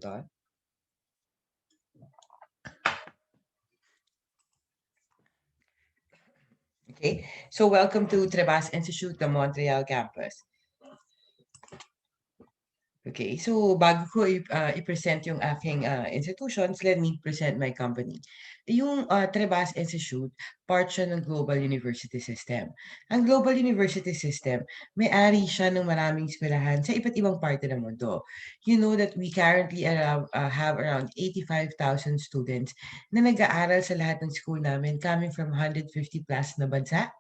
on. Okay, so welcome to Trebas Institute, the Montreal campus. Okay, so bago ko i-present yung aking institutions, let me present my company. Yung Trebas Institute, part siya ng Global University System. Ang Global University System, may-ari siya ng maraming eskwelahan sa iba't ibang parte ng mundo. You know that we currently have around 85,000 students na nag-aaral sa lahat ng school namin coming from 150 plus na bansa.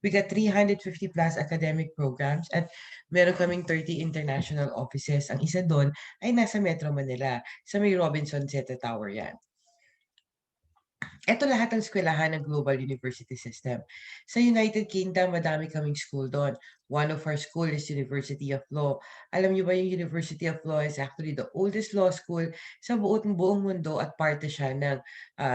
We got 350 plus academic programs at meron kaming 30 international offices. Ang isa doon ay nasa Metro Manila sa may Robinson Zeta Tower yan. Ito lahat ng eskwelahan ng Global University System. Sa United Kingdom, madami kaming school doon. One of our school is University of Law. Alam niyo ba yung University of Law is actually the oldest law school sa buong mundo at parte siya ng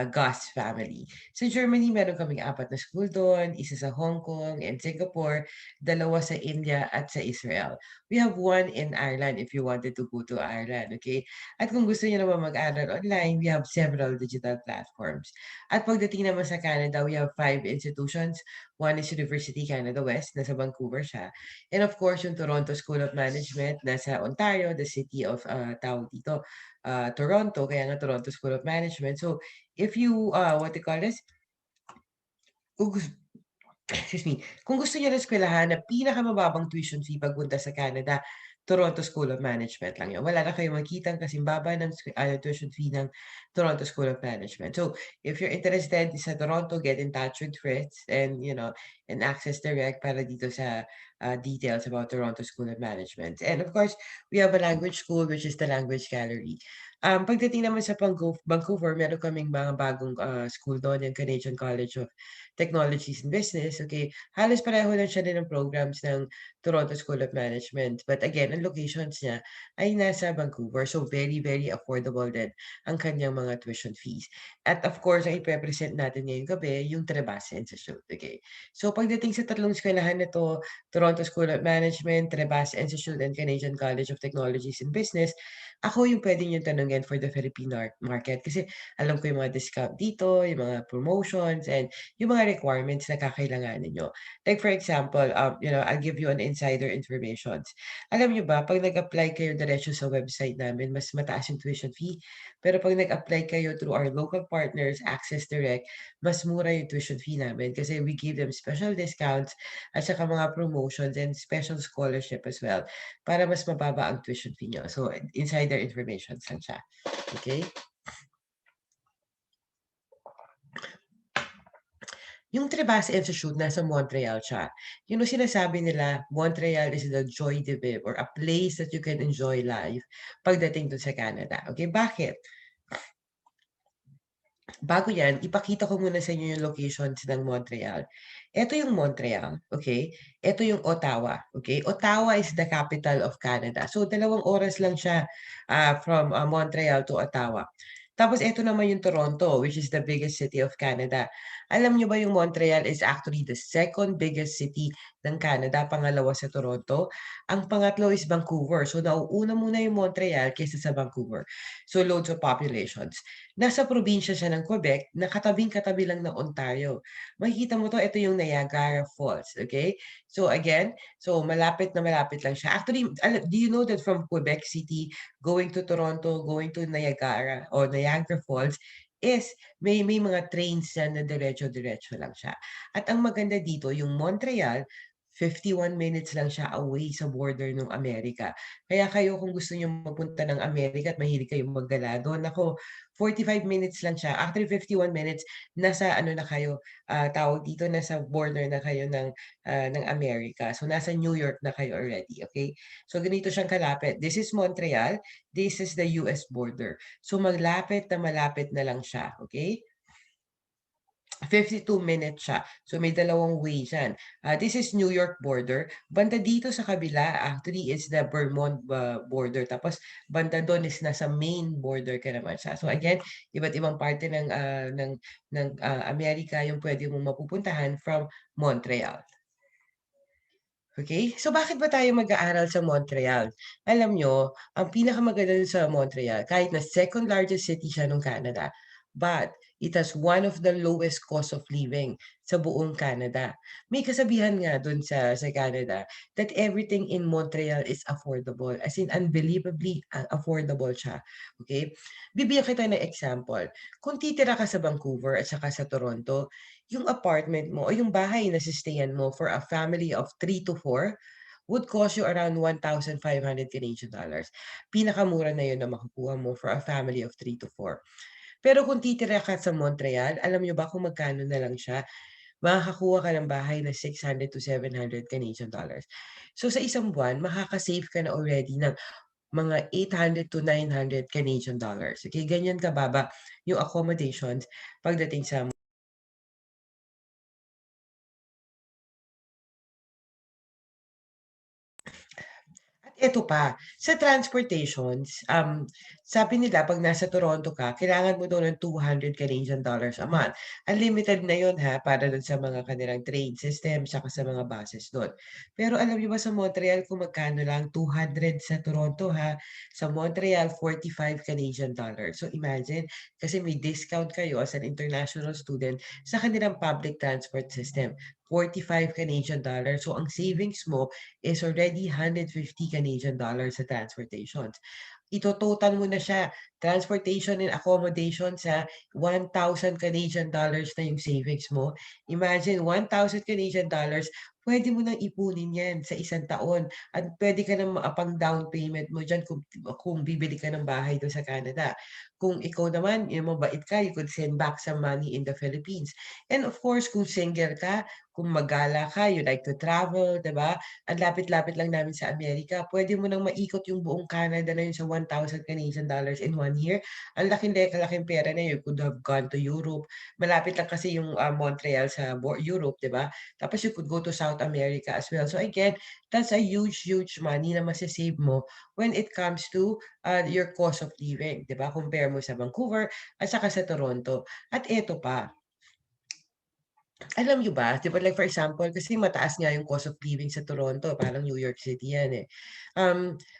Goss family. Sa Germany, meron kaming 4 na school doon, isa sa Hong Kong and Singapore, 2 sa India at sa Israel. We have 1 in Ireland if you wanted to go to Ireland, okay? At kung gusto niyo naman mag-aral online, we have several digital platforms. At pagdating naman sa Canada, we have 5 institutions. One is University Canada West, nasa Vancouver siya. And of course, yung Toronto School of Management, nasa Ontario, the city of, tawag dito, Toronto, kaya nga Toronto School of Management. So, if you, what do you call this? Excuse me, kung gusto niyo ng eskwelahan na pinakamababang tuition fee pagpunta sa Canada, Toronto School of Management lang yun. Wala na kayong makitang kasing baba ng tuition fee ng Toronto School of Management. So, if you're interested sa Toronto, get in touch with Fritz and, and access direct para dito sa details about Toronto School of Management. And of course, we have a language school, which is the Language Gallery. Pagdating naman sa Vancouver, meron kaming mga bagong school doon, yung Canadian College of Technologies and Business, okay, halos pareho lang siya din ng programs ng Toronto School of Management. But again, ang locations niya ay nasa Vancouver. So, very, very affordable din ang kanyang mga tuition fees. At of course, ang ipe-present natin ngayong gabi, yung Trebas Institute, okay? So, pagdating sa tatlong eskwelahan na to, Toronto School of Management, Trebas Institute, and Canadian College of Technologies and Business, ako yung pwede nyo tanungin for the Filipino market kasi alam ko yung mga discount dito, yung mga promotions, and yung mga requirements na kakailanganin nyo. Like for example, I'll give you an insider information. Alam nyo ba, pag nag-apply kayo diretso sa website namin, mas mataas yung tuition fee. Pero pag nag-apply kayo through our local partners, Access Direct, mas mura yung tuition fee namin kasi we give them special discounts at saka mga promotions and special scholarship as well para mas mababa ang tuition fee nyo. So, insider information lang siya. Okay? Yung Trebas Institute nasa Montreal siya. Yung sinasabi nila, Montreal is the joy de vivre or a place that you can enjoy life pagdating dun sa Canada. Okay, bakit? Bago yan, ipakita ko muna sa inyo yung locations ng Montreal. Ito yung Montreal, okay? Ito yung Ottawa, okay? Ottawa is the capital of Canada. So, 2 oras lang siya from Montreal to Ottawa. Tapos, ito naman yung Toronto, which is the biggest city of Canada. Alam nyo ba yung Montreal is actually the second biggest city ng Canada, pangalawa sa Toronto. Ang pangatlo is Vancouver. So, nauuna muna yung Montreal kaysa sa Vancouver. So, loads of populations. Nasa probinsya siya ng Quebec, na katabing-katabi lang ng Ontario. Makikita mo to, ito yung Niagara Falls, okay? So again, so malapit na malapit lang siya. Actually, do you know that from Quebec City, going to Toronto, going to Niagara or Niagara Falls, is may mga trains na diretso-diretso lang siya. At ang maganda dito, yung Montreal, 51 minutes lang siya away sa border ng Amerika. Kaya kayo kung gusto niyo mapunta ng Amerika at mahilig kayong maggala doon, ako, 45 minutes lang siya. After 51 minutes, nasa ano na kayo, tawag dito, nasa border na kayo ng Amerika. So, nasa New York na kayo already, okay? So, ganito siyang kalapit. This is Montreal. This is the US border. So, malapit na lang siya, okay? 52 minutes siya. So, may dalawang way dyan. This is New York border. Banda dito sa kabila, actually, is the Vermont border. Tapos, banda doon is nasa main border ka naman siya. So, again, iba't ibang parte ng Amerika yung pwede mong mapupuntahan from Montreal. Okay, so bakit ba tayo mag-aaral sa Montreal? Alam niyo, ang pinakamaganda dun sa Montreal kahit na second largest city siya nung Canada, but it has one of the lowest cost of living sa buong Canada. May kasabihan nga dun sa Canada that everything in Montreal is affordable, as in unbelievably affordable siya, okay? Bibigyan kita ng example. Kung titira ka sa Vancouver at saka sa Toronto, yung apartment mo o yung bahay na sistayan mo for a family of 3 to 4 would cost you around 1,500 Canadian dollars. Pinakamura na yun na makukuha mo for a family of 3 to 4. Pero kung titira ka sa Montreal, alam nyo ba kung magkano na lang siya? Makakakuha ka ng bahay na 600 to 700 Canadian dollars. So sa isang buwan, makakasave ka na already ng mga 800 to 900 Canadian dollars. Okay, ganyan kababa yung accommodations pagdating sa. At eto pa, sa transportations, sabi nila 'pag nasa Toronto ka, kailangan mo daw ng 200 Canadian dollars a month. Unlimited na yun ha, para dun sa mga kanilang train system tsaka sa mga buses dun. Pero alam niyo ba sa Montreal kung magkano lang? 200 sa Toronto ha, sa Montreal 45 Canadian dollars. So imagine, kasi may discount kayo as an international student sa kanilang public transport system, 45 Canadian dollars. So ang savings mo is already 150 Canadian dollars sa transportations. Ito-total mo na siya, transportation and accommodation sa 1,000 Canadian dollars na yung savings mo. Imagine 1,000 Canadian dollars, pwede mo nang ipunin yan sa isang taon at pwede ka nang pang down payment mo diyan kung bibili ka ng bahay doon sa Canada. Kung ikaw naman, yung mabait ka, you could send back some money in the Philippines. And of course, kung single ka, kung magala ka, you like to travel, 'di ba? Ang lapit-lapit lang namin sa Amerika, pwede mo nang maikot yung buong Canada na yun sa 1,000 Canadian dollars in 1 year. Ang laking pera na yun. You could have gone to Europe. Malapit lang kasi yung Montreal sa Europe, 'di ba? Tapos you could go to South America as well. So again, that's a huge, huge money na masasave mo when it comes to your cost of living, 'di ba? Compare mo sa Vancouver at saka sa Toronto. At eto pa, alam niyo ba, 'di ba like for example, kasi mataas nga yung cost of living sa Toronto, parang New York City yan, eh.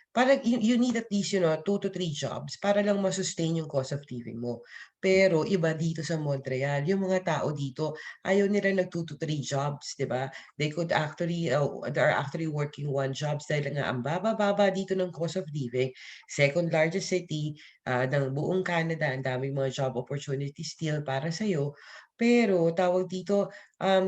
Parang you need at least, 2 to 3 jobs para lang ma-sustain yung cost of living mo. Pero iba dito sa Montreal, yung mga tao dito ayaw nila nag 2 to 3 jobs, 'di ba? They are actually working 1 jobs dahil nga ang baba-baba dito ng cost of living, second largest city, ng buong Canada, ang daming mga job opportunities still para sa'yo. Pero tawag dito,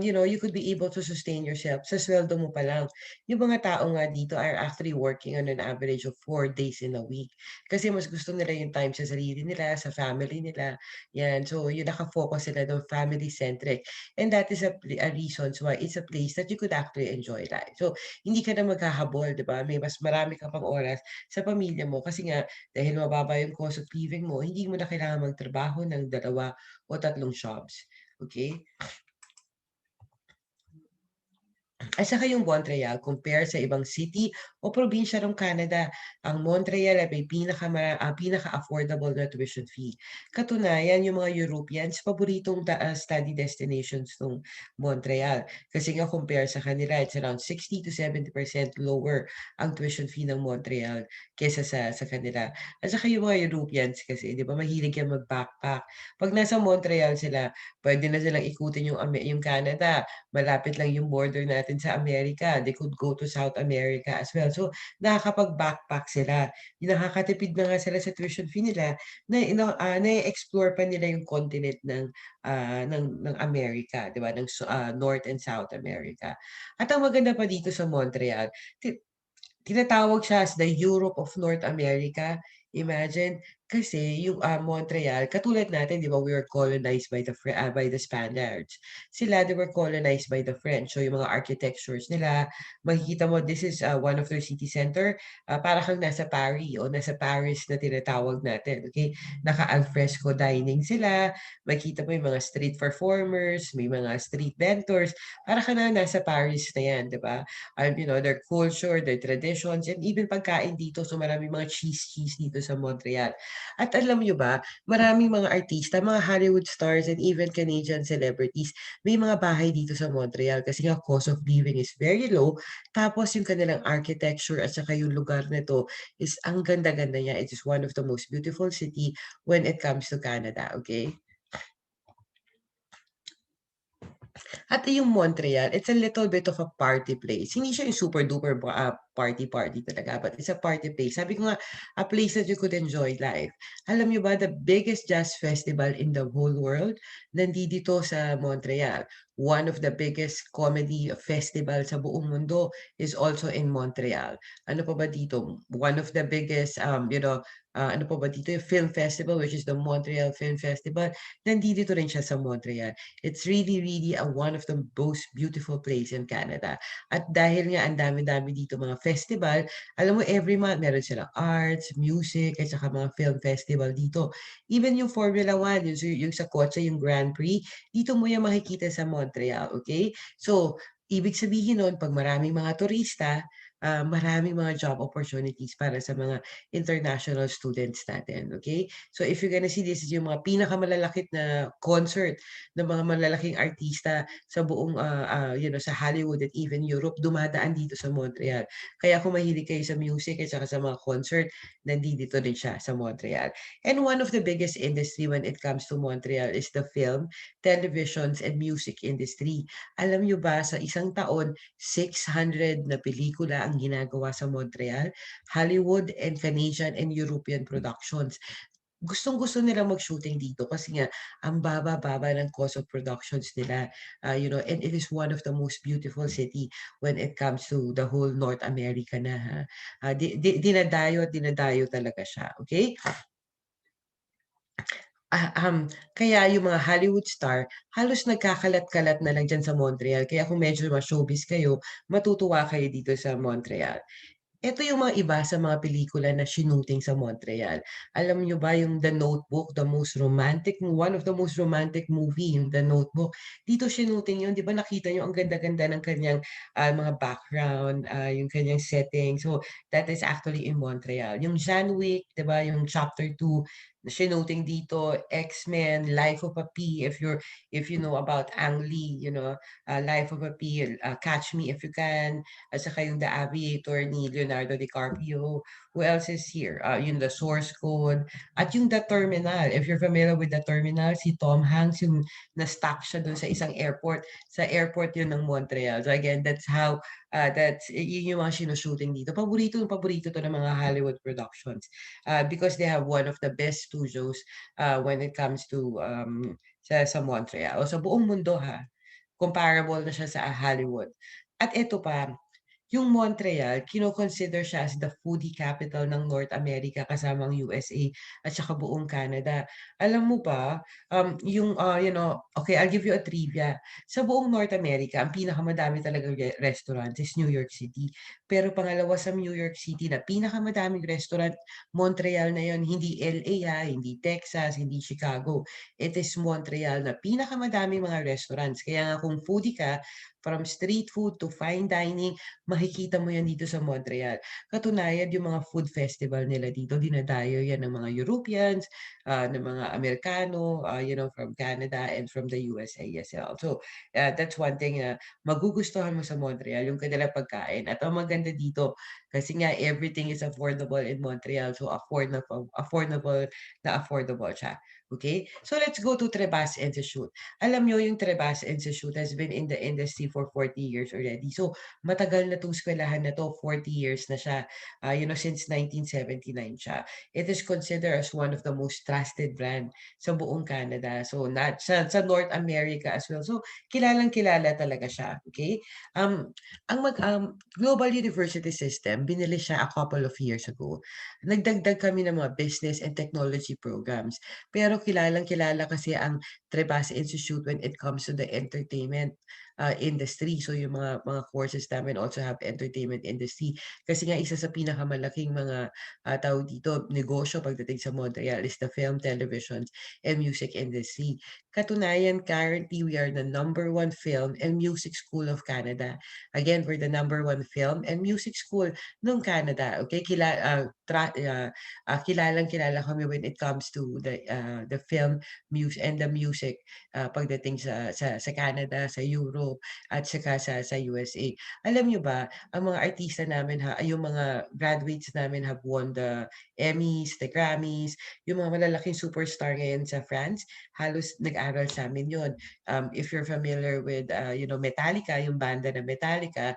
you could be able to sustain yourself sa sweldo mo pa lang. Yung mga tao nga dito are actually working on an average of 4 days in a week. Kasi mas gusto nila yung time sa sarili nila, sa family nila. Yan. So, yung naka-focus sila doon, family-centric. And that is a reasons why it's a place that you could actually enjoy life. So, hindi ka na maghahabol, di ba? May mas marami ka pang oras sa pamilya mo. Kasi nga, dahil mababa yung cost of living mo, hindi mo na kailangan magtrabaho ng 2 o 3 jobs. Okay? At saka yung Montreal compare sa ibang city o probinsya ng Canada, ang Montreal ay may pinaka-affordable na tuition fee. Katunayan, yung mga Europeans, paboritong study destinations ng Montreal. Kasi nga compare sa kanila, it's around 60 to 70% lower ang tuition fee ng Montreal kesa sa kanila. At saka yung mga Europeans kasi, di ba, mahilig yan mag-backpack. Pag nasa Montreal sila, pwede na silang ikutin yung Canada, malapit lang yung border natin sa Amerika. They could go to South America as well. So, nakakapag-backpack sila. Yung nakakatipid na nga sila sa tuition fee nila na-explore pa nila yung continent ng Amerika, 'di ba? North and South America. At ang maganda pa dito sa Montreal, tinatawag siya as the Europe of North America. Imagine, kasi yung Montreal, katulad natin, di ba, we were colonized by the Spaniards. Sila, they were colonized by the French. So yung mga architectures nila, makikita mo, this is one of their city center. Para kang nasa Paris o nasa Paris na tinatawag natin. Okay? Naka-alfresco dining sila. Makikita mo yung mga street performers, may mga street vendors. Para ka na nasa Paris na yan, di ba? Their culture, their traditions, and even pagkain dito. So maraming mga cheese dito dito sa Montreal. At alam niyo ba, maraming mga artista, mga Hollywood stars and even Canadian celebrities, may mga bahay dito sa Montreal kasi nga cost of living is very low. Tapos yung kanilang architecture at saka yung lugar nito is ang ganda-ganda niya. It is one of the most beautiful city when it comes to Canada, okay? At yung Montreal, it's a little bit of a party place. Hindi siya yung super duper party talaga, but it's a party place. Sabi ko nga, a place that you could enjoy life. Alam niyo ba, the biggest jazz festival in the whole world, nandito sa Montreal. One of the biggest comedy festival sa buong mundo is also in Montreal. Ano pa ba dito? One of the biggest, ano pa ba dito? Yung film festival, which is the Montreal Film Festival, nandito rin siya sa Montreal. It's really, really one of the most beautiful place in Canada. At dahil nga ang dami-dami dito mga festival, alam mo every month meron silang arts, music, at saka mga film festival dito. Even yung Formula 1, yung sa kotse, yung Grand Prix, dito mo yan makikita sa Montreal, okay? So, ibig sabihin nun, pag maraming mga turista, maraming mga job opportunities para sa mga international students natin, okay? So if you're gonna see this is yung mga pinakamalalakit na concert ng mga malalaking artista sa buong sa Hollywood at even Europe dumadaan dito sa Montreal. Kaya kung mahilig kayo sa music at saka sa mga concert, nandito din siya sa Montreal. And one of the biggest industry when it comes to Montreal is the film, televisions, and music industry. Alam nyo ba, sa isang taon, 600 na pelikula ang ginagawa sa Montreal, Hollywood and Canadian and European productions. Gustong-gusto nila mag-shooting dito kasi nga ang baba-baba ng cost of productions nila, and it is one of the most beautiful city when it comes to the whole North America na, ha. Dinadayo at dinadayo talaga siya, okay? Kaya yung mga Hollywood star halos nagkakalat-kalat na lang diyan sa Montreal kaya kung medyo ma-showbiz kayo, matutuwa kayo dito sa Montreal. Ito yung mga iba sa mga pelikula na shooting sa Montreal. Alam niyo ba yung The Notebook, one of the most romantic movie, yung The Notebook. Dito shooting yun, 'di ba nakita niyo ang ganda-ganda ng kanyang mga background, yung kanyang setting. So that is actually in Montreal. Yung John Wick, 'di ba, yung Chapter 2, shooting dito, X-Men, Life of a P, if you know about Ang Lee, Life of a P, Catch Me If You Can, at saka yung The Aviator ni Leonardo DiCaprio. Who else is here? Yung The Source Code. At yung The Terminal. If you're familiar with The Terminal, si Tom Hanks, yung na-stuck siya dun sa isang airport. Sa airport yun ng Montreal. So again, yun yung mga sinushooting dito. Paborito to ng mga Hollywood productions. Because they have one of the best studios when it comes to sa Montreal. O sa buong mundo, ha. Comparable na siya sa Hollywood. At ito pa, yung Montreal, kino-consider siya as the foodie capital ng North America kasama ang USA at saka buong Canada. Alam mo ba, okay, I'll give you a trivia. Sa buong North America, ang pinakamadami talagang restaurant is New York City. Pero pangalawa sa New York City na pinakamadaming restaurant, Montreal na yon, hindi LA, hindi Texas, hindi Chicago. It is Montreal na pinakamadaming mga restaurants. Kaya nga kung foodie ka, from street food to fine dining, makikita mo yan dito sa Montreal. Katunayan, yung mga food festival nila dito, dinadayo yan ng mga Europeans, ng mga Amerikano, from Canada and from the USA as well. So, that's one thing na magugustuhan mo sa Montreal, yung kanilang pagkain. At ang maganda dito, kasi nga everything is affordable in Montreal. So, affordable siya. Okay? So, let's go to Trebas Institute. Alam nyo, yung Trebas Institute has been in the industry for 40 years already. So, matagal na 'tong eskwelahan na 'to, 40 years na siya, since 1979 siya. It is considered as one of the most trusted brand sa buong Canada. So, not sa North America as well. So, kilalang-kilala talaga siya, okay? Global University System, binili siya a couple of years ago. Nagdagdag kami ng mga business and technology programs. Pero kilalang-kilala kasi ang Trebas Institute when it comes to the entertainment industry. So yung mga courses namin also have entertainment industry. Kasi nga isa sa pinakamalaking mga tawag dito, negosyo pagdating sa Montreal is the film, television, and music industry. Katunayan, currently we are the #1 film and music school of Canada. Again, we're the #1 film and music school ng Canada. Okay, kilalang-kilala kami when it comes to the film, music and the music pagdating sa Canada, sa Europe at saka sa USA. Alam niyo ba, ang mga artista namin yung mga graduates namin have won the Emmys, the Grammys, yung mga malalaking superstar ngayon sa France, halos nag-aral sa'min yun. If you're familiar with, Metallica, yung banda na Metallica,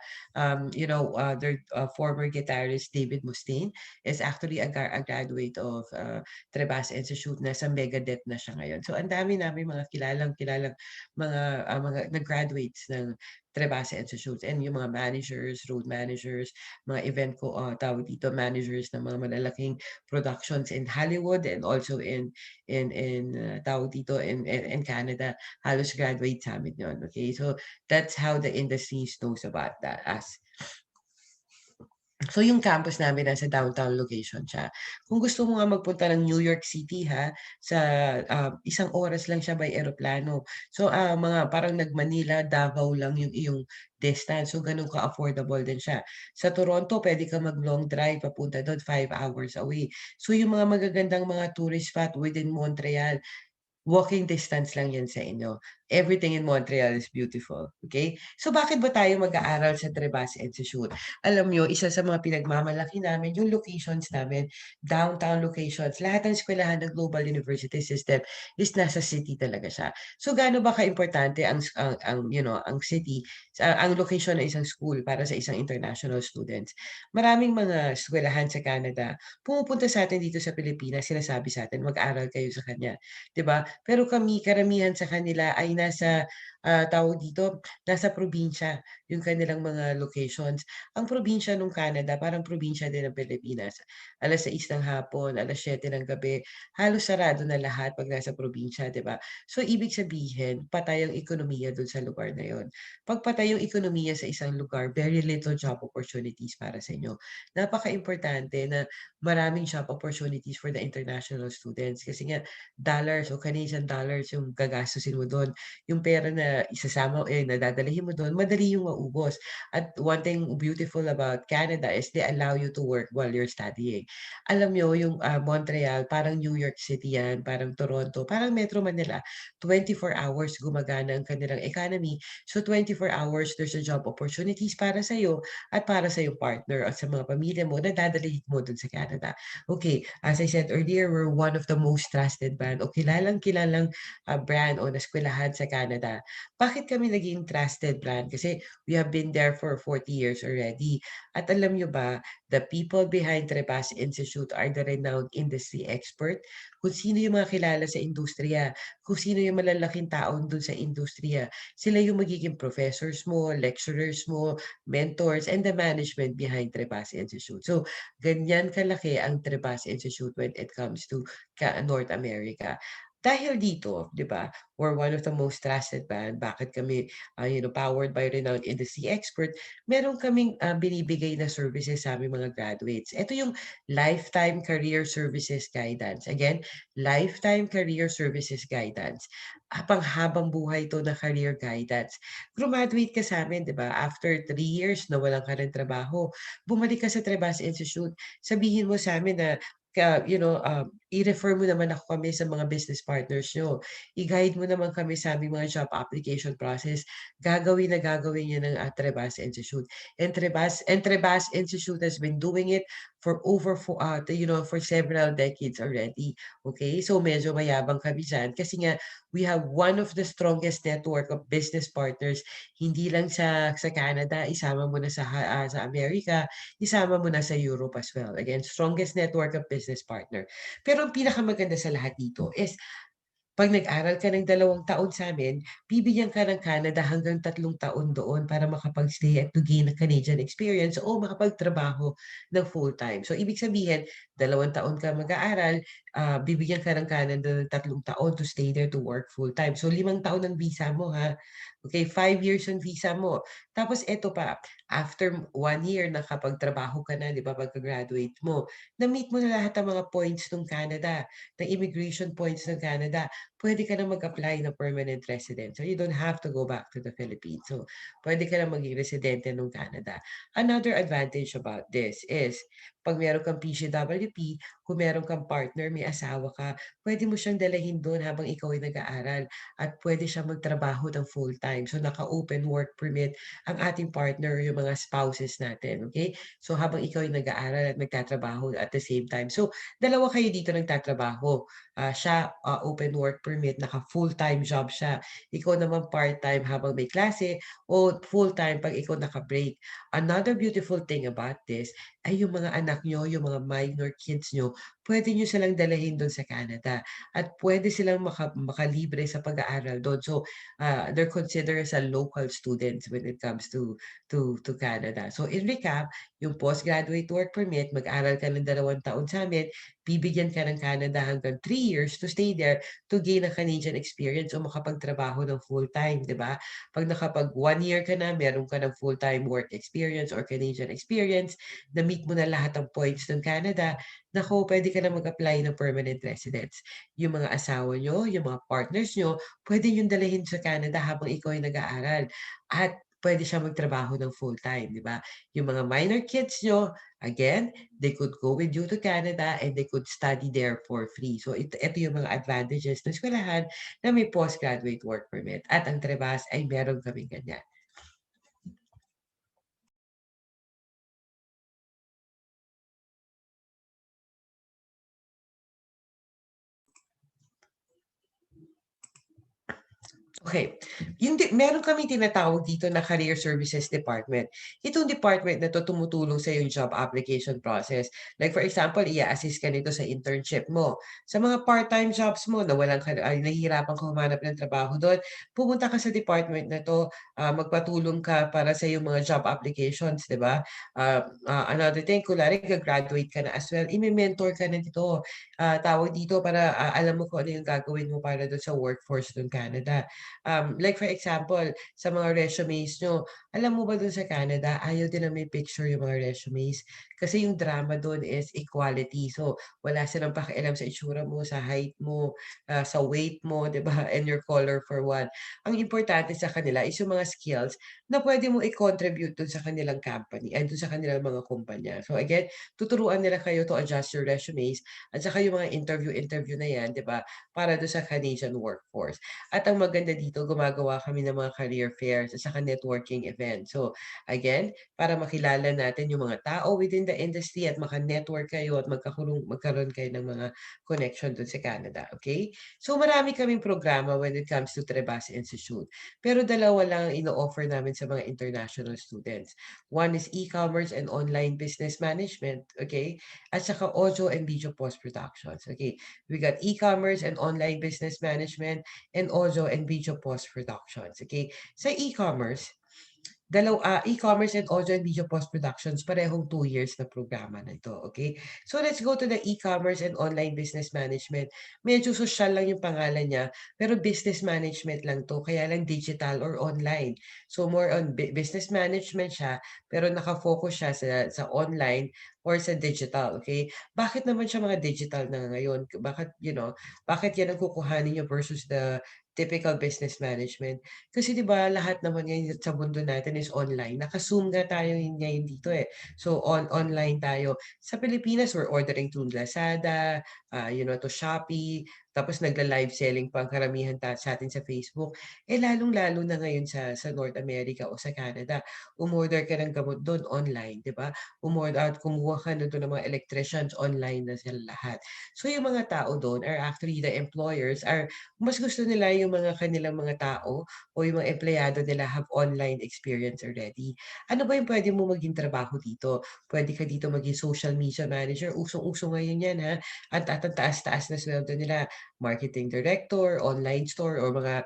their former guitarist David Mustaine is actually a graduate of Trebas Institute. Nasa Megadeth na siya ngayon. So ang dami namin mga kilalang-kilalang mga nag-graduates ng Trebas Institute and yung mga managers, road managers, mga tawag dito, managers ng mga malalaking productions in Hollywood and also in tawag dito in Canada, halos graduate sa'min yun. Okay, so that's how the industry knows about us. So yung campus namin nasa downtown location siya. Kung gusto mo nga magpunta ng New York City sa 1 oras lang siya by eroplano. So mga parang nag-Manila, Davao lang yung iyong distance. So gano'n ka-affordable din siya. Sa Toronto, pwede ka mag-long drive papunta do'n, 5 hours away. So yung mga magagandang mga tourist spot within Montreal, walking distance lang yan sa inyo. Everything in Montreal is beautiful, okay? So bakit ba tayo mag-aaral sa Trebas Institute? Alam niyo, isa sa mga pinagmamalaki namin, yung locations namin, downtown locations, lahat ng eskwelahan ng Global University System is nasa city talaga siya. So gaano ba kaimportante ang city, ang location ng isang school para sa isang international students? Maraming mga eskwelahan sa Canada, pumupunta sa atin dito sa Pilipinas, sinasabi sa atin, mag-aral kayo sa kanya, 'di ba? Pero kami, karamihan sa kanila ay tawag dito, nasa probinsya yung kanilang mga locations. Ang probinsya nung Canada, parang probinsya din ng Pilipinas. 6:00 ng hapon, 7:00 ng gabi, halos sarado na lahat 'pag nasa probinsya, 'di ba? So, ibig sabihin, patay ang ekonomiya dun sa lugar na yun. 'Pag patay yung ekonomiya sa isang lugar, very little job opportunities para sa inyo. Napakaimportante na maraming job opportunities for the international students kasi nga dollars o Canadian dollars yung gagastusin mo dun. Yung pera na na dadalhin mo dun, madali yung maubos. At one thing beautiful about Canada is they allow you to work while you're studying. Alam niyo yung, Montreal parang New York City yan, parang Toronto, parang Metro Manila, 24 hours gumagana ang kanilang economy. So 24 hours there's a job opportunities para sa'yo at para sa iyong partner at sa mga pamilya mo na dadalhin mo dun sa Canada. Okay, as I said earlier, we're one of the most trusted brand o kilalang-kilalang brand o eskwelahan sa Canada. Bakit kami naging trusted brand? Kasi we have been there for 40 years already. At alam nyo ba, the people behind Trebas Institute are the renowned industry expert. Kung sino yung mga kilala sa industriya, kung sino yung malalaking taon dun sa industriya, sila yung magiging professors mo, lecturers mo, mentors, and the management behind Trebas Institute. So, ganyan kalaki ang Trebas Institute when it comes to North America. Dahil dito, 'di ba, we're one of the most trusted brand. Bakit kami, powered by renowned industry expert, meron kaming binibigay na services sa aming mga graduates. Ito yung Lifetime Career Services Guidance. Again, Lifetime Career Services Guidance. Panghabang buhay 'to na career guidance. Graduate ka sa amin, 'di ba, after 3 years nawalan ka ng trabaho, bumalik ka sa Trebas Institute, sabihin mo sa amin na i-refer mo naman ako kami sa mga business partners niyo. I-guide mo naman kami sa aming mga job application process. Gagawin na gagawin 'yan ng Trebas Institute. And Trebas Institute has been doing it for for several decades already. Okay? So medyo mayabang kami diyan kasi nga we have one of the strongest network of business partners hindi lang sa Canada, isama mo na sa America, isama mo na sa Europe as well. Again, strongest network of business partner. Pero ang pinakamaganda sa lahat dito is 'Pag nag-aral ka ng 2 taon sa'min, bibigyan ka ng Canada hanggang 3 taon doon para makapag-stay at to gain a Canadian experience o makapagtrabaho ng full-time. So, ibig sabihin 2 taon ka mag-aaral, bibigyan ka ng Canada ng 3 taon to stay there to work full-time. So, 5 taon ang visa mo, ha. Okay, 5 years ang visa mo. Tapos eto pa, after 1 year nakapagtrabaho ka na, 'di ba, pagka-graduate mo, na-meet mo na lahat ng mga points nung Canada, ng immigration points ng Canada, puwede ka na mag-apply ng permanent resident. So, you don't have to go back to the Philippines. So, puwede ka na maging residente nung Canada. Another advantage about this is 'pag meron kang PCWP, kung meron kang partner, may asawa ka, puwede mo siyang dalhin do'n habang ikaw ay nag-aaral at puwede siyang magtrabaho ng full-time. So, naka-open work permit ang ating partner, yung mga spouses natin, okay? So, habang ikaw ay nag-aaral at nagtatrabaho at the same time. So, dalawa kayo dito nagtatrabaho. Siya, open work permit, naka full-time job siya. Ikaw naman part-time habang may klase o full-time 'pag ikaw naka-break. Another beautiful thing about this ay yung mga anak niyo, yung mga minor kids niyo, puwede niyo silang dalhin do'n sa Canada at puwede silang makalibre sa pag-aaral do'n. So, they're considered as a local students when it comes to Canada. So, in recap, yung postgraduate work permit, mag-aral ka ng 2 taon sa'min, bibigyan ka ng Canada hanggang 3 years to stay there to gain a Canadian experience o makapagtrabaho ng full-time, 'di ba? 'Pag nakapag 1 year ka na, meron ka ng full-time work experience or Canadian experience, na-meet mo na lahat ng points ng Canada, naku, puwede ka na mag-apply ng permanent residence. Yung mga asawa niyo, yung mga partners niyo, puwede niyong dalhin sa Canada habang ikaw ay nag-aaral at puwede siyang magtrabaho ng full-time, 'di ba? Yung mga minor kids niyo, again, they could go with you to Canada and they could study there for free. So ito yung mga advantages ng eskwelahan na may postgraduate work permit at ang Trebas ay meron kaming ganyan. Okay, meron kaming tinatawag dito na Career Services Department. Itong department na 'to tumutulong sa yung job application process. Like for example, i-a-assist ka nito sa internship mo. Sa mga part-time jobs mo na walang nahihirapan kang humanap ng trabaho dun, pumunta ka sa department na 'to, magpatulong ka para sa iyong mga job applications, 'di ba? Another thing, kunwari ga-graduate ka na as well, ime-mentor ka na dito. Tawag dito para, alam mo kung ano yung gagawin mo para dun sa workforce dun Canada. Like for example, sa mga resumes niyo, alam mo ba dun sa Canada, ayaw din na may picture yung mga resumes kasi yung drama dun is equality. So, wala silang pakialam sa itsura mo, sa height mo, sa weight mo, 'di ba, and your color for one. Ang importante sa kanila is yung mga skills na puwede mo i-contribute dun sa kanilang company ay dun sa kanilang mga kumpanya. So again, tuturuan nila kayo to adjust your resumes at saka yung mga interview na 'yan, 'di ba, para dun sa Canadian workforce. At ang maganda dito, gumagawa kami ng mga career fairs at saka networking events. So again, para makilala natin yung mga tao within the industry at maka-network kayo at magkaroon kayo ng mga connection dun sa Canada, okay? So marami kaming programa when it comes to Trebas Institute. Pero dalawa lang ang ino-offer namin sa mga international students. One is e-commerce and online business management, okay? At saka audio and video post-productions, okay? We got e-commerce and online business management and audio and video post-productions, okay? Sa e-commerce and audio and video post-productions, parehong 2 years na programa na ito, okay? So let's go to the e-commerce and online business management. Medyo social lang yung pangalan niya, pero business management lang 'to, kaya lang digital or online. So more on business management siya, pero naka-focus siya sa online or sa digital, okay? Bakit naman siya mga digital na ngayon? Bakit 'yan ang kukuhanin niyo versus the typical business management? Kasi 'di ba lahat naman ngayon sa mundo natin is online. Naka-Zoom nga tayo ngayon dito, eh. So online tayo. Sa Pilipinas, we're ordering through Lazada, to Shopee, tapos nagla-live selling pa ang karamihan sa'tin sa Facebook. Eh, lalong-lalo na ngayon sa North America o sa Canada, umorder ka ng gamot do'n online, 'di ba? Kumuha ka na do'n ng mga electricians, online na sila lahat. So yung mga tao do'n are actually the employers mas gusto nila yung mga kanilang mga tao o yung mga empleyado nila have online experience already. Ano ba yung puwede mo maging trabaho dito? Puwede ka dito maging social media manager, usong-uso ngayon 'yan, ha, at ang taas-taas na sweldo nila. marketing director, online store, or mga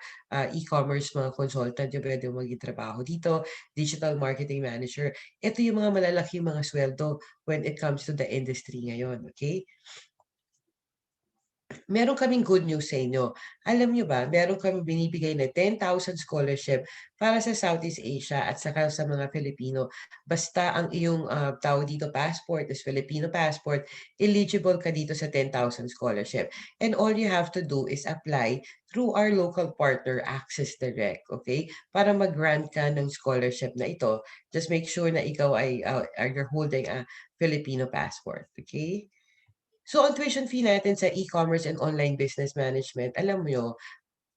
e-commerce, mga consultant yung pwede maging trabaho dito, digital marketing manager. Ito yung mga malalaking mga sweldo when it comes to the industry ngayon, okay? Meron kaming good news sa inyo. Alam niyo ba, meron kaming binibigay na 10,000 scholarship para sa Southeast Asia at saka sa mga Filipino. Basta ang iyong tawag dito passport is Filipino passport, eligible ka dito sa 10,000 scholarship. And all you have to do is apply through our local partner, Access Direct, okay? Para mag-grant ka ng scholarship na ito, just make sure na ikaw ay you're holding a Filipino passport, okay? So, ang tuition fee natin sa e-commerce and online business management, alam mo yun,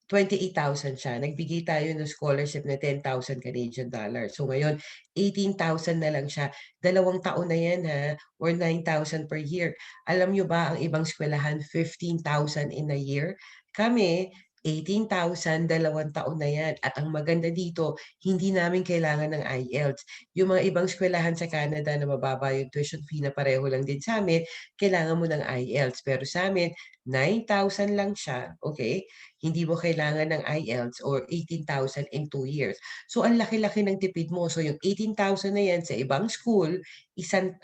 28,000 siya. Nagbigay tayo ng scholarship na 10,000 Canadian dollars. So ngayon, 18,000 na lang siya. 2 taon na yan ha, or 9,000 per year. Alam nyo ba, ang ibang eskwelahan, 15,000 in a year? Kami, 18,000, 2 taon na yan. At ang maganda dito, hindi namin kailangan ng IELTS. Yung mga ibang eskwelahan sa Canada na mababa yung tuition fee na pareho lang din sa amin, kailangan mo ng IELTS. Pero sa amin, 9,000 lang siya, okay? Hindi mo kailangan ng IELTS or 18,000 in 2 years. So, ang laki-laki ng tipid mo. So, yung 18,000 na yan sa ibang school, isang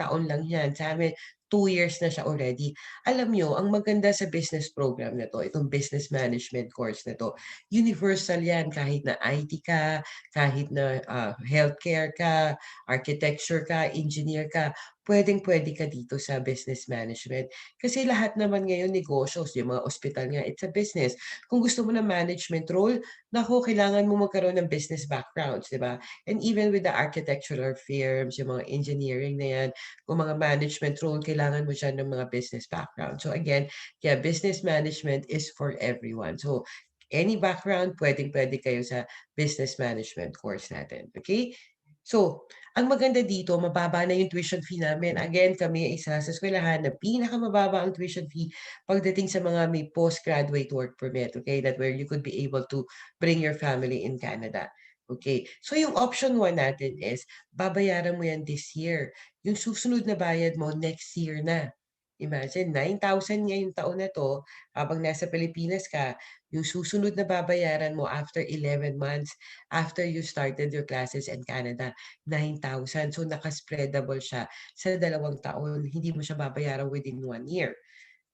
taon lang yan. Sa amin, 2 years na siya already. Alam nyo, ang maganda sa business program na to, itong business management course na to, universal yan kahit na IT ka, kahit na healthcare ka, architecture ka, engineer ka, pwedeng-pwede ka dito sa business management. Kasi lahat naman ngayon negosyo, yung mga ospital nga, it's a business. Kung gusto mo ng management role, naku, kailangan mo magkaroon ng business backgrounds, di ba? And even with the architectural firms, yung mga engineering na yan, kung mga management role, kailangan mo dyan ng mga business background. So again, yeah, business management is for everyone. So any background, pwedeng-pwede kayo sa business management course natin. Okay? So, ang maganda dito, mababa na yung tuition fee namin. Again, kami ay isa sa eskwelahan na pinakamababa ang tuition fee pagdating sa mga may postgraduate work permit, okay? That where you could be able to bring your family in Canada. Okay. So, yung option 1 natin is, babayaran mo yan this year. Yung susunod na bayad mo, next year na. Imagine, 9,000 nga yung taon na to, habang nasa Pilipinas ka, yung susunod na babayaran mo after 11 months, after you started your classes in Canada, 9,000. So, nakaspreadable siya sa 2 taon. Hindi mo siya babayaran within 1 year.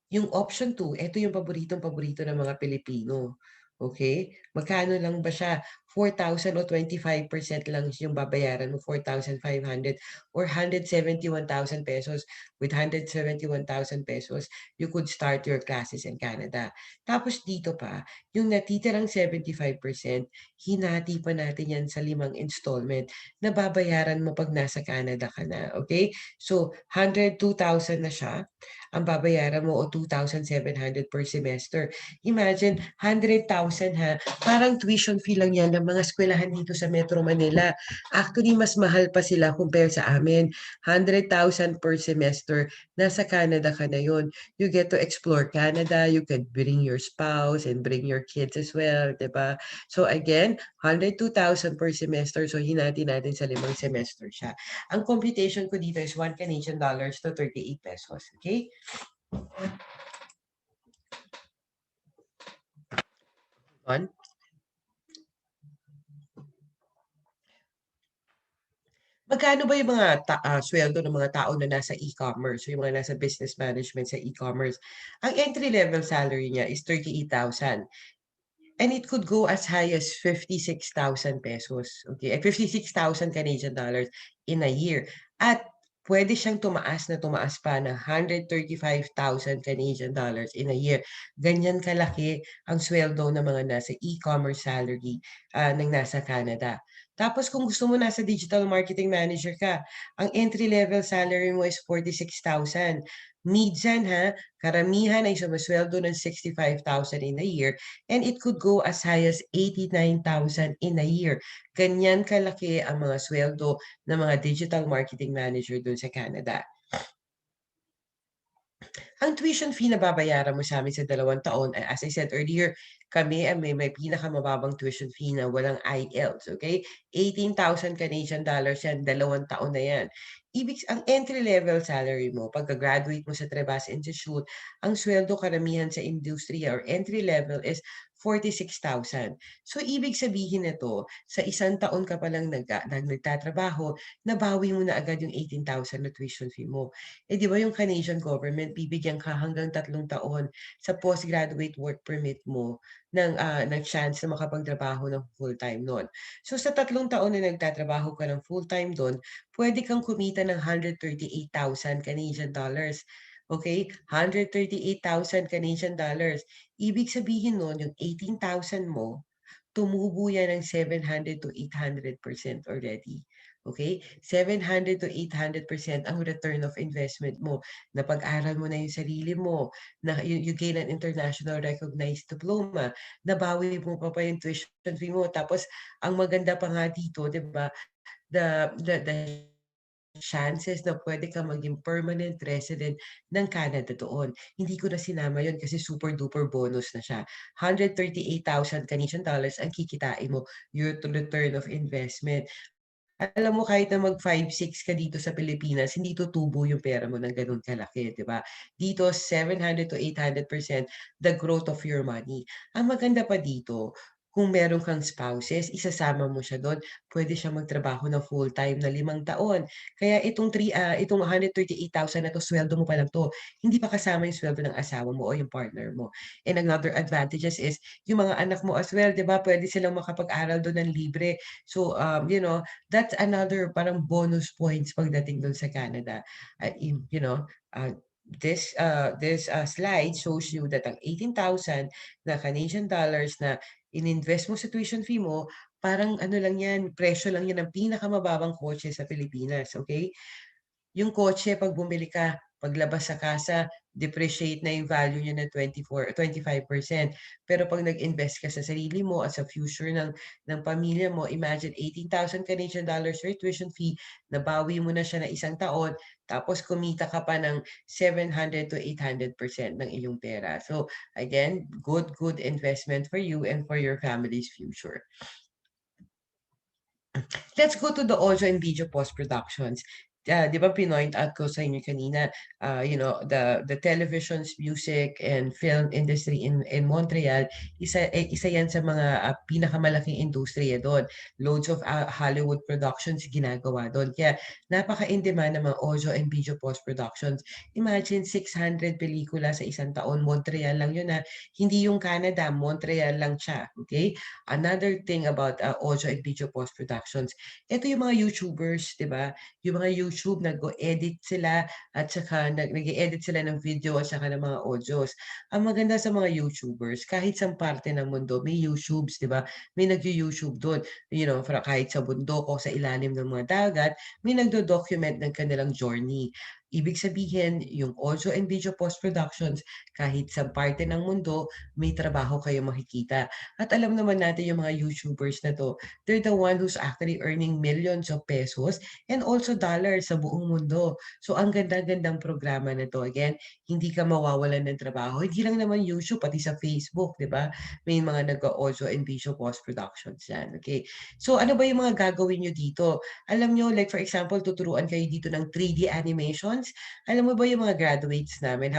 Yung option 2, ito yung paboritong-paborito ng mga Pilipino. Okay? Magkano lang ba siya? 4,000 o 25% lang yung babayaran mo, 4,500 or 171,000 pesos. With 171,000 pesos, you could start your classes in Canada. Tapos dito pa, yung natitirang 75%, hinati pa natin yan sa 5 installment na babayaran mo pag nasa Canada ka na. Okay? So, 102,000 na siya ang babayaran mo o 2,700 per semester. Imagine, 100,000 ha. Parang tuition fee lang yan ng mga eskwelahan dito sa Metro Manila. Actually, mas mahal pa sila compare sa amin. 100,000 per semester. Nasa Canada ka na yun. You get to explore Canada. You can bring your spouse and bring your kids as well. Diba? So again, 102,000 per semester. So hinati natin sa 5 semester siya. Ang computation ko dito is 1 Canadian dollars to 38 pesos. Okay? On. Magkano ba yung mga sweldo ng mga tao na nasa e-commerce, yung mga nasa business management sa e-commerce? Ang entry level salary niya is 38,000. And it could go as high as 56,000 pesos. Okay, 56,000 Canadian dollars in a year. At pwede siyang tumaas pa ng 135,000 Canadian dollars in a year. Ganyan kalaki ang sweldo ng mga nasa e-commerce salary ng nasa Canada. Tapos kung gusto mo nasa digital marketing manager ka, ang entry level salary mo is 46,000. Minsan ha, karamihan ay sumasweldo ng 65,000 in a year and it could go as high as 89,000 in a year. Ganyan kalaki ang mga sweldo ng mga digital marketing manager doon sa Canada. Ang tuition fee na babayaran mo sa amin sa 2 taon, as I said earlier, kami ay may pinakamababang tuition fee na walang IELTS, okay? 18,000 Canadian dollars yan, 2 taon na yan. ang entry level salary mo pagka-graduate mo sa Trebas Institute, ang sweldo karamihan sa industriya or entry level is 46,000. So ibig sabihin nito, sa isang taon ka palang nagtatrabaho, nabawi mo na agad yung 18,000 na tuition fee mo. Eh di ba yung Canadian government bibigyan ka hanggang 3 taon sa postgraduate work permit mo ng chance na makapagtrabaho ng full-time nun. So sa 3 taon na nagtatrabaho ka ng full-time dun, puwede kang kumita ng 138,000 Canadian dollars. Okay, 138,000 Canadian dollars. Ibig sabihin nun yung 18,000 mo, tumubo yan ng 700 to 800% already. Okay? 700 to 800% ang return of investment mo. Napag-aral mo na yung sarili mo, na you gain an international recognized diploma, nabawi mo pa yung tuition fee mo. Tapos, ang maganda pa nga dito, di ba, the chances na pwede kang maging permanent resident ng Canada doon. Hindi ko na sinama yun kasi super duper bonus na siya. 138,000 Canadian dollars ang kikitain mo, your return of investment. Alam mo kahit na mag 5-6 ka dito sa Pilipinas, hindi tutubo yung pera mo ng gano'n kalaki, 'di ba? Dito 700 to 800% the growth of your money. Ang maganda pa dito, kung meron kang spouses, isasama mo siya do'n, puwede siyang magtrabaho ng full-time na 5 taon. Kaya itong 138,000 na 'to, sweldo mo pa lang 'to, hindi pa kasama yung sweldo ng asawa mo o yung partner mo. And another advantages is yung mga anak mo as well, 'di ba, puwede silang makapag-aral do'n ng libre. So, that's another parang bonus points pagdating dun sa Canada. This slide shows you that ang 18,000 na Canadian dollars na ininvest mo sa tuition fee mo, parang ano lang yan, presyo lang yan ng pinakamababang kotse sa Pilipinas, okay? Yung kotse 'pag bumili ka, paglabas sa kasa, depreciate na yung value niya ng 25%. Pero 'pag nag-invest ka sa sarili mo at sa future ng pamilya mo, imagine 18,000 Canadian dollars your tuition fee, nabawi mo na siya na isang taon, tapos kumita ka pa ng 700 to 800% ng iyong pera. So again, good investment for you and for your family's future. Let's go to the audio and video post-productions. 'Di ba pinoint out ko sa inyo kanina, the televisions, music, and film industry in Montreal, isa yan sa mga, pinakamalaking industriya do'n. Loads of, Hollywood productions ginagawa do'n. Kaya napaka-in-demand ng mga audio and video post-productions. Imagine 600 pelikula sa isang taon, Montreal lang yun, hindi yung Canada, Montreal lang siya, okay? Another thing about, audio and video post-productions, ito yung mga YouTubers, 'di ba? Yung mga YouTube nag-o-edit sila at saka nag-e-edit sila ng video at saka ng mga audios. Ang maganda sa mga YouTubers, kahit sa parte ng mundo may YouTubes, 'di ba? May nagyo-YouTube do'n, kahit sa bundok o sa ilalim ng mga dagat, may nagdo-document ng kanilang journey. Ibig sabihin, yung audio and video post-productions, kahit sa parte ng mundo, may trabaho kayong makikita. At alam naman natin yung mga YouTubers na 'to, they're the one who's actually earning millions of pesos and also dollars sa buong mundo. So ang ganda-gandang programa na 'to. Again, hindi ka mawawalan ng trabaho. Hindi lang naman YouTube, pati sa Facebook, 'di ba? May mga nag-a-audio and video post-productions diyan, okay? So ano ba yung mga gagawin niyo dito? Alam niyo, like for example, tuturuan kayo dito ng 3D animations. Alam mo ba yung mga graduates namin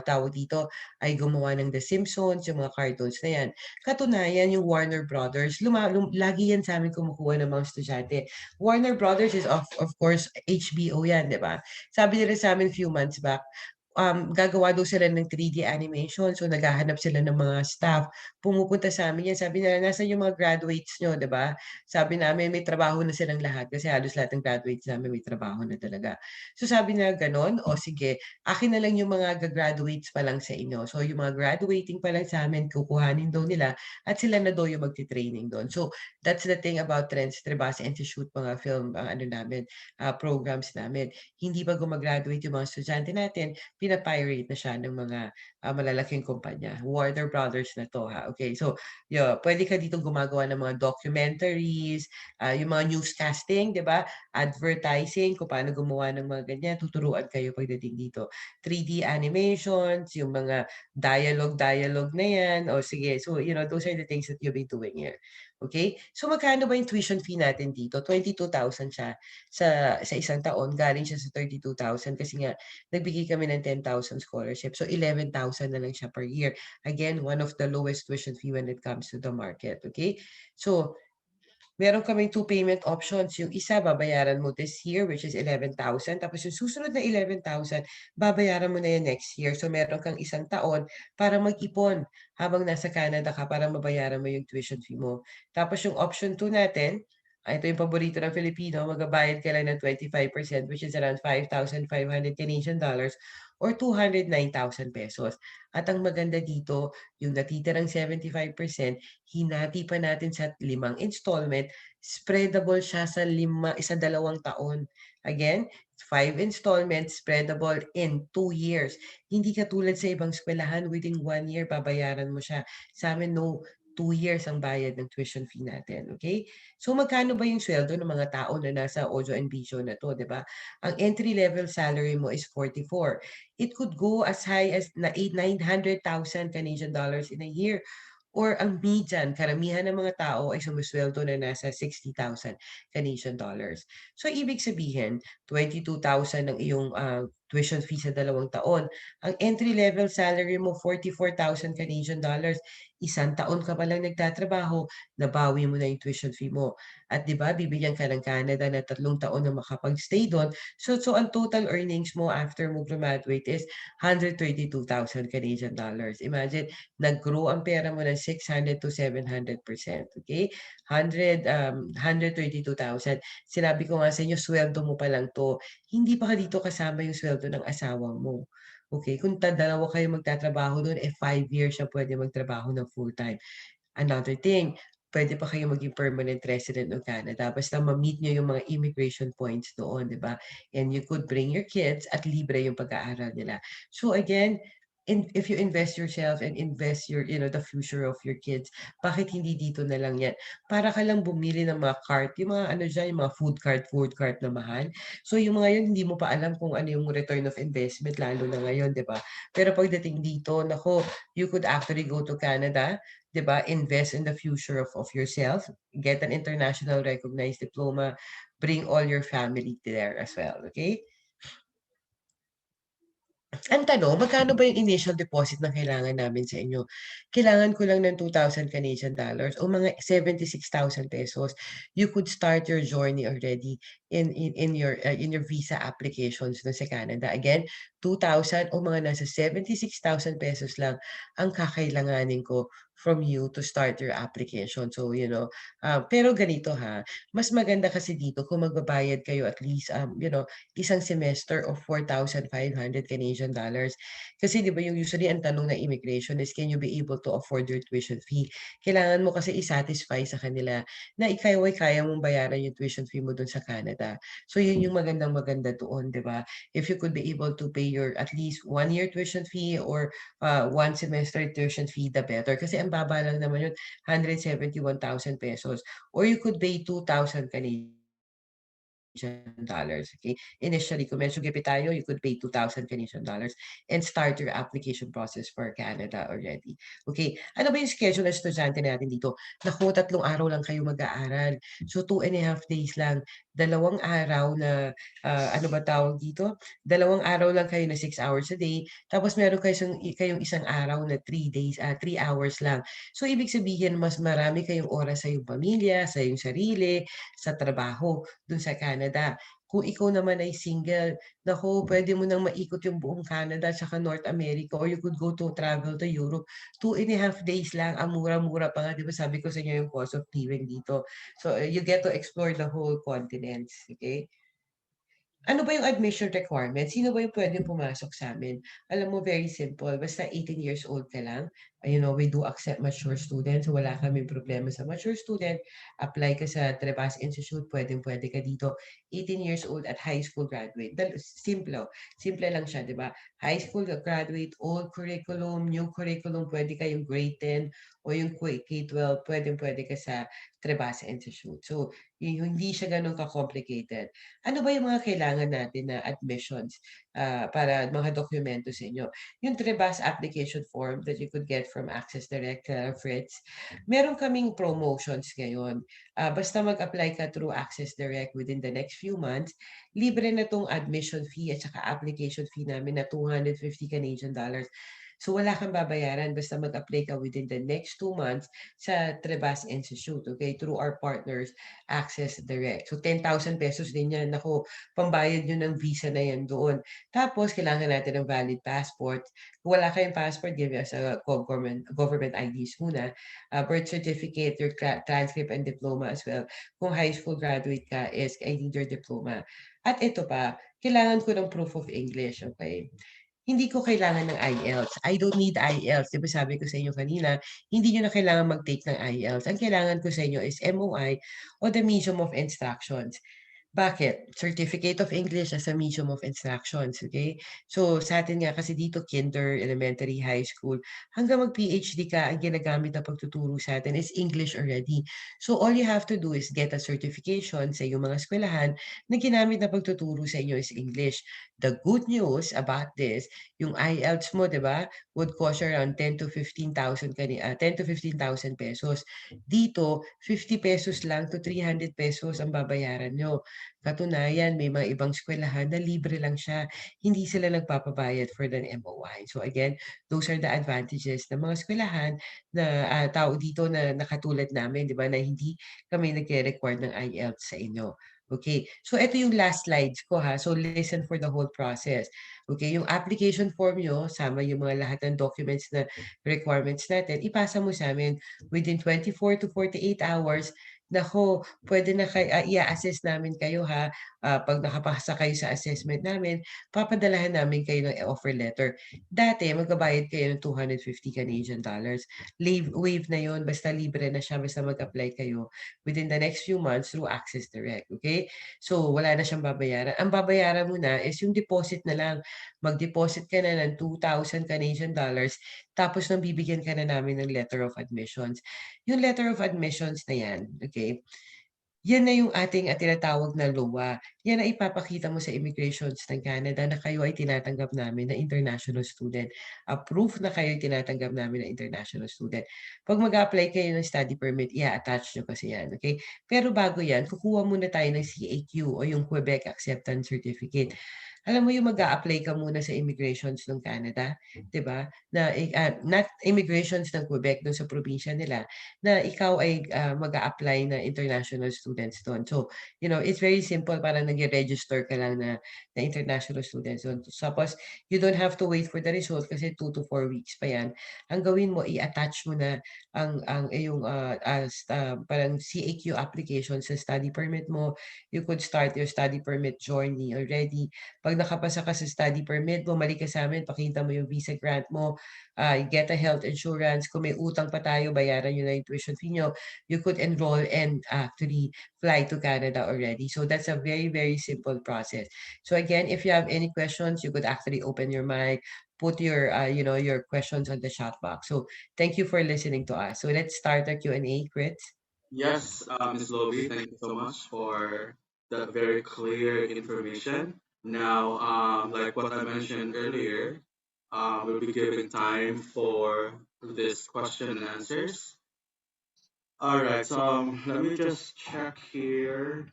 tawag dito ay gumawa ng The Simpsons, yung mga cartoons na yan. Katunayan yung Warner Brothers, lagi yan sa'min kumukuha ng mga estudyante. Warner Brothers is of course HBO yan, 'di ba? Sabi nila sa'min few months back, gagawa daw sila ng 3D animation, so naghahanap sila ng mga staff. Pumupunta sa'min yan, sabi nila, "Nasaan yung mga graduates niyo?" 'Di ba? Sabi namin, may trabaho na silang lahat kasi halos lahat ng graduates namin may trabaho na talaga. So sabi nila gano'n, "O sige, akin na lang yung mga graduates pa lang sa inyo." So yung mga graduating pa lang sa'min kukuhanin daw nila at sila na daw yung magti-training do'n. So that's the thing about Trebas Institute, mga film, namin, programs namin. Hindi pa guma-graduate yung mga estudyante natin, pina-pirate na siya ng mga, malalaking kumpanya. Warner Brothers na 'to, okay. So, puwede ka dito gumagawa ng mga documentaries, yung mga newscasting, 'di ba? Advertising, kung paano gumawa ng mga ganyan, tuturuan kayo pagdating dito. 3D animations, yung mga dialogue na yan, o sige. So, those are the things that you'll be doing here. Okay? So magkano ba yung tuition fee natin dito? 22,000 siya sa isang taon. Galing siya sa 32,000 kasi nga nagbigay kami ng 10,000 scholarship. So 11,000 na lang siya per year. Again, one of the lowest tuition fee when it comes to the market. Okay? So meron kaming two payment options. Yung isa, babayaran mo this year, which is 11,000. Tapos yung susunod na 11,000, babayaran mo na yan next year. So meron kang isang taon para mag-ipon habang nasa Canada ka para mabayaran mo yung tuition fee mo. Tapos yung option 2 natin, ito yung paborito ng Filipino, magbabayad ka lang ng 25%, which is around 5,500 Canadian dollars or 209,000 pesos. At ang maganda dito, yung natitirang 75%, hinati pa natin sa 5 installment, spreadable siya sa 2 taon. Again, 5 installments spreadable in 2 years. Hindi katulad sa ibang eskwelahan, within 1 year babayaran mo siya. Sa amin, no, 2 years ang bayad ng tuition fee natin. Okay? So magkano ba yung sweldo ng mga tao na nasa audio and video na to, di ba? Ang entry level salary mo is 44. It could go as high as 900,000 Canadian dollars in a year. Or ang median, karamihan ng mga tao ay sumusweldo na nasa 60,000 Canadian dollars. So, ibig sabihin, 22,000 ang iyong tuition fee sa 2 taon. Ang entry-level salary mo, 44,000 Canadian dollars. Isang taon ka pa lang nagtatrabaho, nabawi mo na yung tuition fee mo. At di ba, bibigyan ka ng Canada na 3 taon na makapag-stay doon. So ang total earnings mo after mo graduate is 132,000 Canadian dollars. Imagine, nag-grow ang pera mo ng 600 to 700%. Okay? 132,000. Sinabi ko nga sa inyo, sweldo mo pa lang to. Hindi pa ka dito kasama yung sweldo ng asawa mo. Okay? Kung dalawa kayo magtatrabaho doon, 5 years siya pwede magtrabaho ng full-time. Another thing, pwede pa kayo maging permanent resident ng Canada basta ma-meet nyo yung mga immigration points doon, di ba? And you could bring your kids at libre yung pag-aaral nila. So again, if you invest yourself and invest the future of your kids, bakit hindi dito na lang yan? Para ka lang bumili ng mga cart, yung mga ano dyan, yung mga food cart na mahal. So yung mga yun, hindi mo pa alam kung ano yung return of investment, lalo na ngayon, di ba? Pero pagdating dito, nako, you could actually go to Canada, 'di ba? Invest in the future of yourself, get an international recognized diploma, bring all your family there as well, okay? Ang tanong, magkano ba yung initial deposit na kailangan namin sa inyo? Kailangan ko lang ng 2,000 Canadian dollars o mga 76,000 pesos. You could start your journey already in your visa applications no sa Canada. Again, 2,000 o mga nasa 76,000 pesos lang ang kakailanganin ko from you to start your application. So, pero ganito ha, mas maganda kasi dito kung magbabayad kayo at least, isang semester of 4,500 Canadian dollars. Kasi 'di ba yung usually ang tanong ng immigration is can you be able to afford your tuition fee? Kailangan mo kasi i-satisfy sa kanila na ikaw ay kaya mong bayaran yung tuition fee mo dun sa Canada. So yun yung magandang-maganda doon, 'di ba? If you could be able to pay your at least 1 year tuition fee or 1 semester tuition fee, the better. Kasi ang baba lang naman yun, 171,000 pesos. Or you could pay 2,000 Canadian dollars. Okay? Initially, kung medyo gipit tayo, you could pay 2,000 Canadian dollars and start your application process for Canada already. Okay? Ano ba yung schedule ng estudyante natin dito? Naku, 3 araw lang kayo mag-aaral. So, 2.5 days lang. 2 araw na, ano ba tawag dito? 2 araw lang kayo na 6 hours a day. Tapos meron kayong isang araw na 3 days, 3 hours lang. So, ibig sabihin, mas marami kayong oras sa iyong pamilya, sa iyong sarili, sa trabaho dun sa Canada. Kung ikaw naman ay single, naku, pwede mo nang maikot yung buong Canada tsaka North America or you could go to travel to Europe. 2.5 days lang, ang mura-mura pa nga, di ba sabi ko sa inyo yung cost of living dito. So, you get to explore the whole continents, okay? Ano ba yung admission requirements? Sino ba yung pwedeng pumasok sa'min? Alam mo, very simple. Basta 18 years old ka lang. We do accept mature students. Wala kaming problema sa mature student. Apply ka sa Trebas Institute. Pwedeng-pwede ka dito. 18 years old at high school graduate. Simple. Simple lang siya, di ba? High school graduate, old curriculum, new curriculum, pwede kayong grade 10 o yung K-12, pwedeng-pwede ka sa Trebas Institute. So, hindi siya ganun ka-complicated. Ano ba yung mga kailangan natin na admissions para mga dokumento sa inyo? Yung Trebas application form that you could get from Access Direct, Fritz. Meron kaming promotions ngayon. Basta mag-apply ka through Access Direct within the next few months, libre na 'tong admission fee at saka application fee namin na $250 Canadian. So wala kang babayaran basta mag-apply ka within the next 2 months sa Trebas Institute, okay, through our partners, Access Direct. So ₱10,000 din yan. Naku, pambayad yun ng visa na yan doon. Tapos kailangan natin ng valid passport. Kung wala kayong passport, give us a government IDs muna, birth certificate, your transcript and diploma as well. Kung high school graduate ka, is I need your diploma. At ito pa, kailangan ko ng proof of English, okay? Hindi ko kailangan ng IELTS. I don't need IELTS. Di ba sabi ko sa inyo kanina, hindi nyo na kailangan mag-take ng IELTS. Ang kailangan ko sa inyo is MOI o the Medium of Instructions. Bakit? Certificate of English as a medium of instructions, okay? So, sa atin nga kasi dito, kinder, elementary, high school, hanggang mag-PhD ka, ang ginagamit na pagtuturo sa atin is English already. So, all you have to do is get a certification sa iyong mga eskwelahan na ginamit na pagtuturo sa inyo is English. The good news about this, yung IELTS mo, di ba, would cost around 10 to 15,000 pesos. Dito, 50 pesos lang to 300 pesos ang babayaran nyo. Katunayan, may mga ibang eskwelahan na libre lang siya. Hindi sila nagpapabayad for the MOI. So again, those are the advantages ng mga eskwelahan na tao dito na nakatulad namin, di ba, na hindi kami nagre-require ng IELTS sa inyo. Okay, so ito yung last slides ko ha. So listen for the whole process. Okay, yung application form nyo, sama yung mga lahat ng documents na requirements natin, ipasa mo sa amin within 24 to 48 hours. Nako, pwede na i-assess namin kayo ha. Pag nakapasa kayo sa assessment namin, papadalahan namin kayo ng offer letter. Dati, magbabayad kayo ng $250 Canadian. Waive na yon, basta libre na siya, basta mag-apply kayo within the next few months through Access Direct. Okay? So, wala na siyang babayaran. Ang babayaran mo na is yung deposit na lang. Mag-deposit ka na ng $2,000 Canadian, tapos nang bibigyan ka na namin ng letter of admissions. Yung letter of admissions na yan, okay, yan na yung ating tinatawag na LOA. Yan na ipapakita mo sa immigrations ng Canada na kayo ay tinatanggap namin na international student. Proof na kayo ay tinatanggap namin na international student. Pag mag-apply kayo ng study permit, i-attach nyo kasi yan. Okay? Pero bago yan, kukuha muna tayo ng CAQ o yung Quebec Acceptance Certificate. Alam mo yung mag-a-apply ka muna sa immigrations ng Canada, 'di ba? Na not immigrations ng Quebec doon sa probinsya nila, na ikaw ay mag-a-apply na international students doon. So, it's very simple, para nag-register ka lang na international students doon. Tapos, you don't have to wait for the result kasi 2 to 4 weeks pa yan. Ang gawin mo, i-attach mo na ang iyong parang CAQ application sa study permit mo. You could start your study permit journey already. Pag nakapasa ka sa study permit, bumalik ka sa amin, pakita mo yung visa grant mo, get a health insurance. Kung may utang pa tayo, bayaran nyo na yung tuition fee nyo. You could enroll and actually fly to Canada already. So that's a very, very simple process. So again, if you have any questions, you could actually open your mic, put your questions on the chat box. So thank you for listening to us. So let's start our Q&A, Chris. Yes, Ms. Loby, thank you so much for that very clear information. Now, like what I mentioned earlier, we'll be giving time for this question and answers. All right, so let me just check here.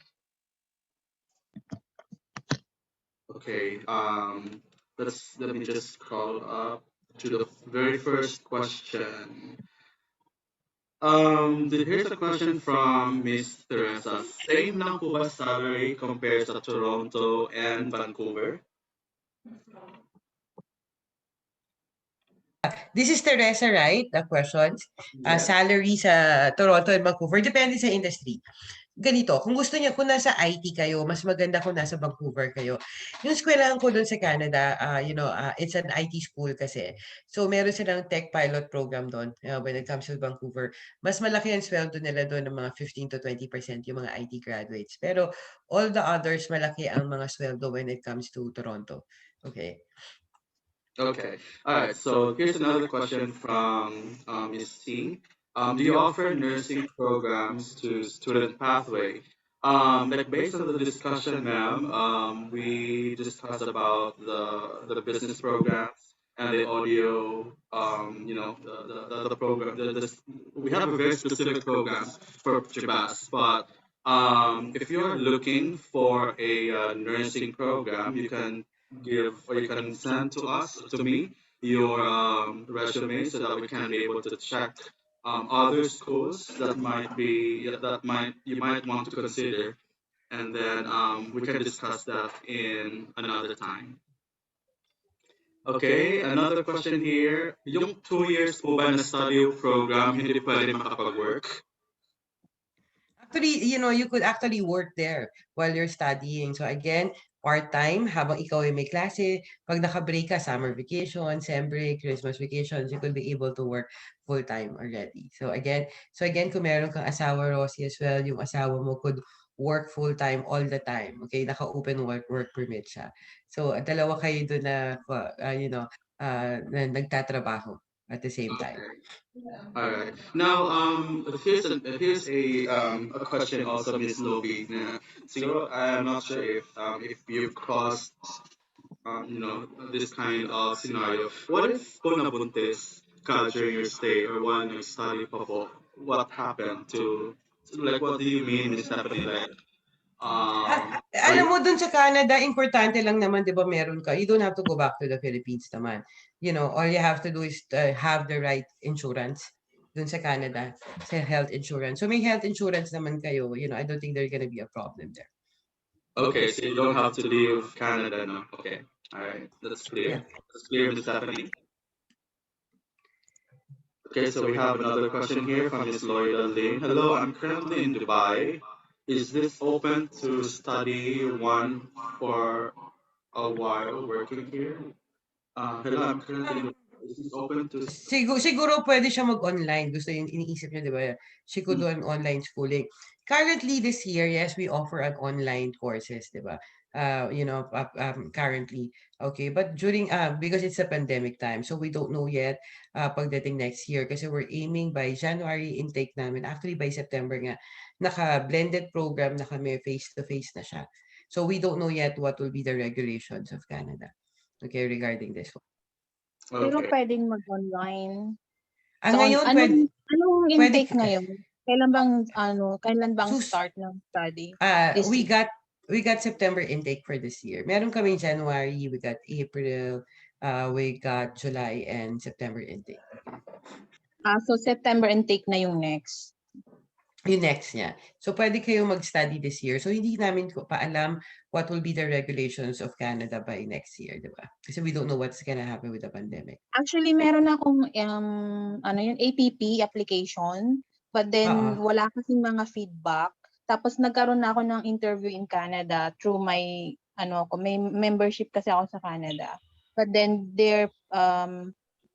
Okay, let me just scroll up to the very first question. Here's a question from Miss Teresa. Same lang po ba salary compared sa Toronto and Vancouver? This is Teresa, right? The questions. Yes. Salary sa Toronto and Vancouver. Depende sa industry. Ganito, kung gusto niyo, kung nasa IT kayo, mas maganda kung nasa Vancouver kayo. Yung eskwelahan ko doon sa Canada, it's an IT school kasi. So, meron silang tech pilot program doon when it comes to Vancouver. Mas malaki ang sweldo nila doon ng mga 15 to 20% yung mga IT graduates. Pero all the others, malaki ang mga sweldo when it comes to Toronto. Okay. Okay. All right. So here's another question from Ms. T. Do you offer nursing programs to student pathway? Like based on the discussion, ma'am, we discussed about the business programs. and the audio, the program. We have a very specific programs for Trebas, but if you're looking for a nursing program, you can give or you can send to us, to me, your resume so that we can be able to check other schools that might be that might you might want to consider, and then we can discuss that in another time. Okay, another question here. Yung 2 years po ba na study program, hindi pwede makapag-work? Actually, you could actually work there while you're studying. So again, part-time, habang ikaw ay may klase, pag naka-break ka, summer vacation, sem break, Christmas vacations, you could be able to work full-time already. So again, kung meron kang asawa, Rosie, as well, yung asawa mo could work full-time all the time. Okay, naka-open work permit siya. So, dalawa kayo doon na, na nagtatrabaho at the same time. Okay. All right. Now, here's a question also, Miss Lobi. Na, siguro, I'm not sure if you've crossed this kind of scenario. What if po nabuntis ka during your stay or while nag-study pa po? What happened to, like, what do you mean, Miss Stephanie? Like, Ah, are alam you mo dun sa Canada, importante lang naman 'di ba meron ka. You don't have to go back to the Philippines naman. All you have to do is have the right insurance dun sa Canada, sa health insurance. So may health insurance naman kayo, I don't think there's gonna be a problem there. okay? So you don't have to leave Canada, no? Okay. All right. That's clear. Yeah. That's clear, Miss Stephanie. Okay, so we have another question here from Miss Lloyda Lane. Hello, I'm currently in Dubai. Is this open to study one for a while working here? Hello, I'm currently in Um, Dubai. Is this open to siguro pwede siya mag-online. Gusto yung iniisip niya, 'di ba? She could do an online schooling. Currently this year, yes, we offer an online courses, 'di ba? Currently. Okay, but because it's a pandemic time, so we don't know yet pagdating next year kasi we're aiming by January intake namin. Actually by September nga naka-blended program na kami, face to face na siya. So we don't know yet what will be the regulations of Canada. Okay, regarding this one. Pero Okay. puwedeng mag-online. Ngayon Anong pwede intake ngayon? Kailan bang sus start ng study this we year? got September intake for this year. Meron kaming January, we got April, we got July and September intake. So September intake na yung next. Yung next niya. So pwede kayo mag-study this year. So hindi namin pa alam what will be the regulations of Canada by next year, di ba? Kasi we don't know what's gonna happen with the pandemic. Actually, meron akong yung APP application, but then Oo. wala kasing mga feedback. Tapos nagkaroon na ako ng interview in Canada through my may membership kasi ako sa Canada. But then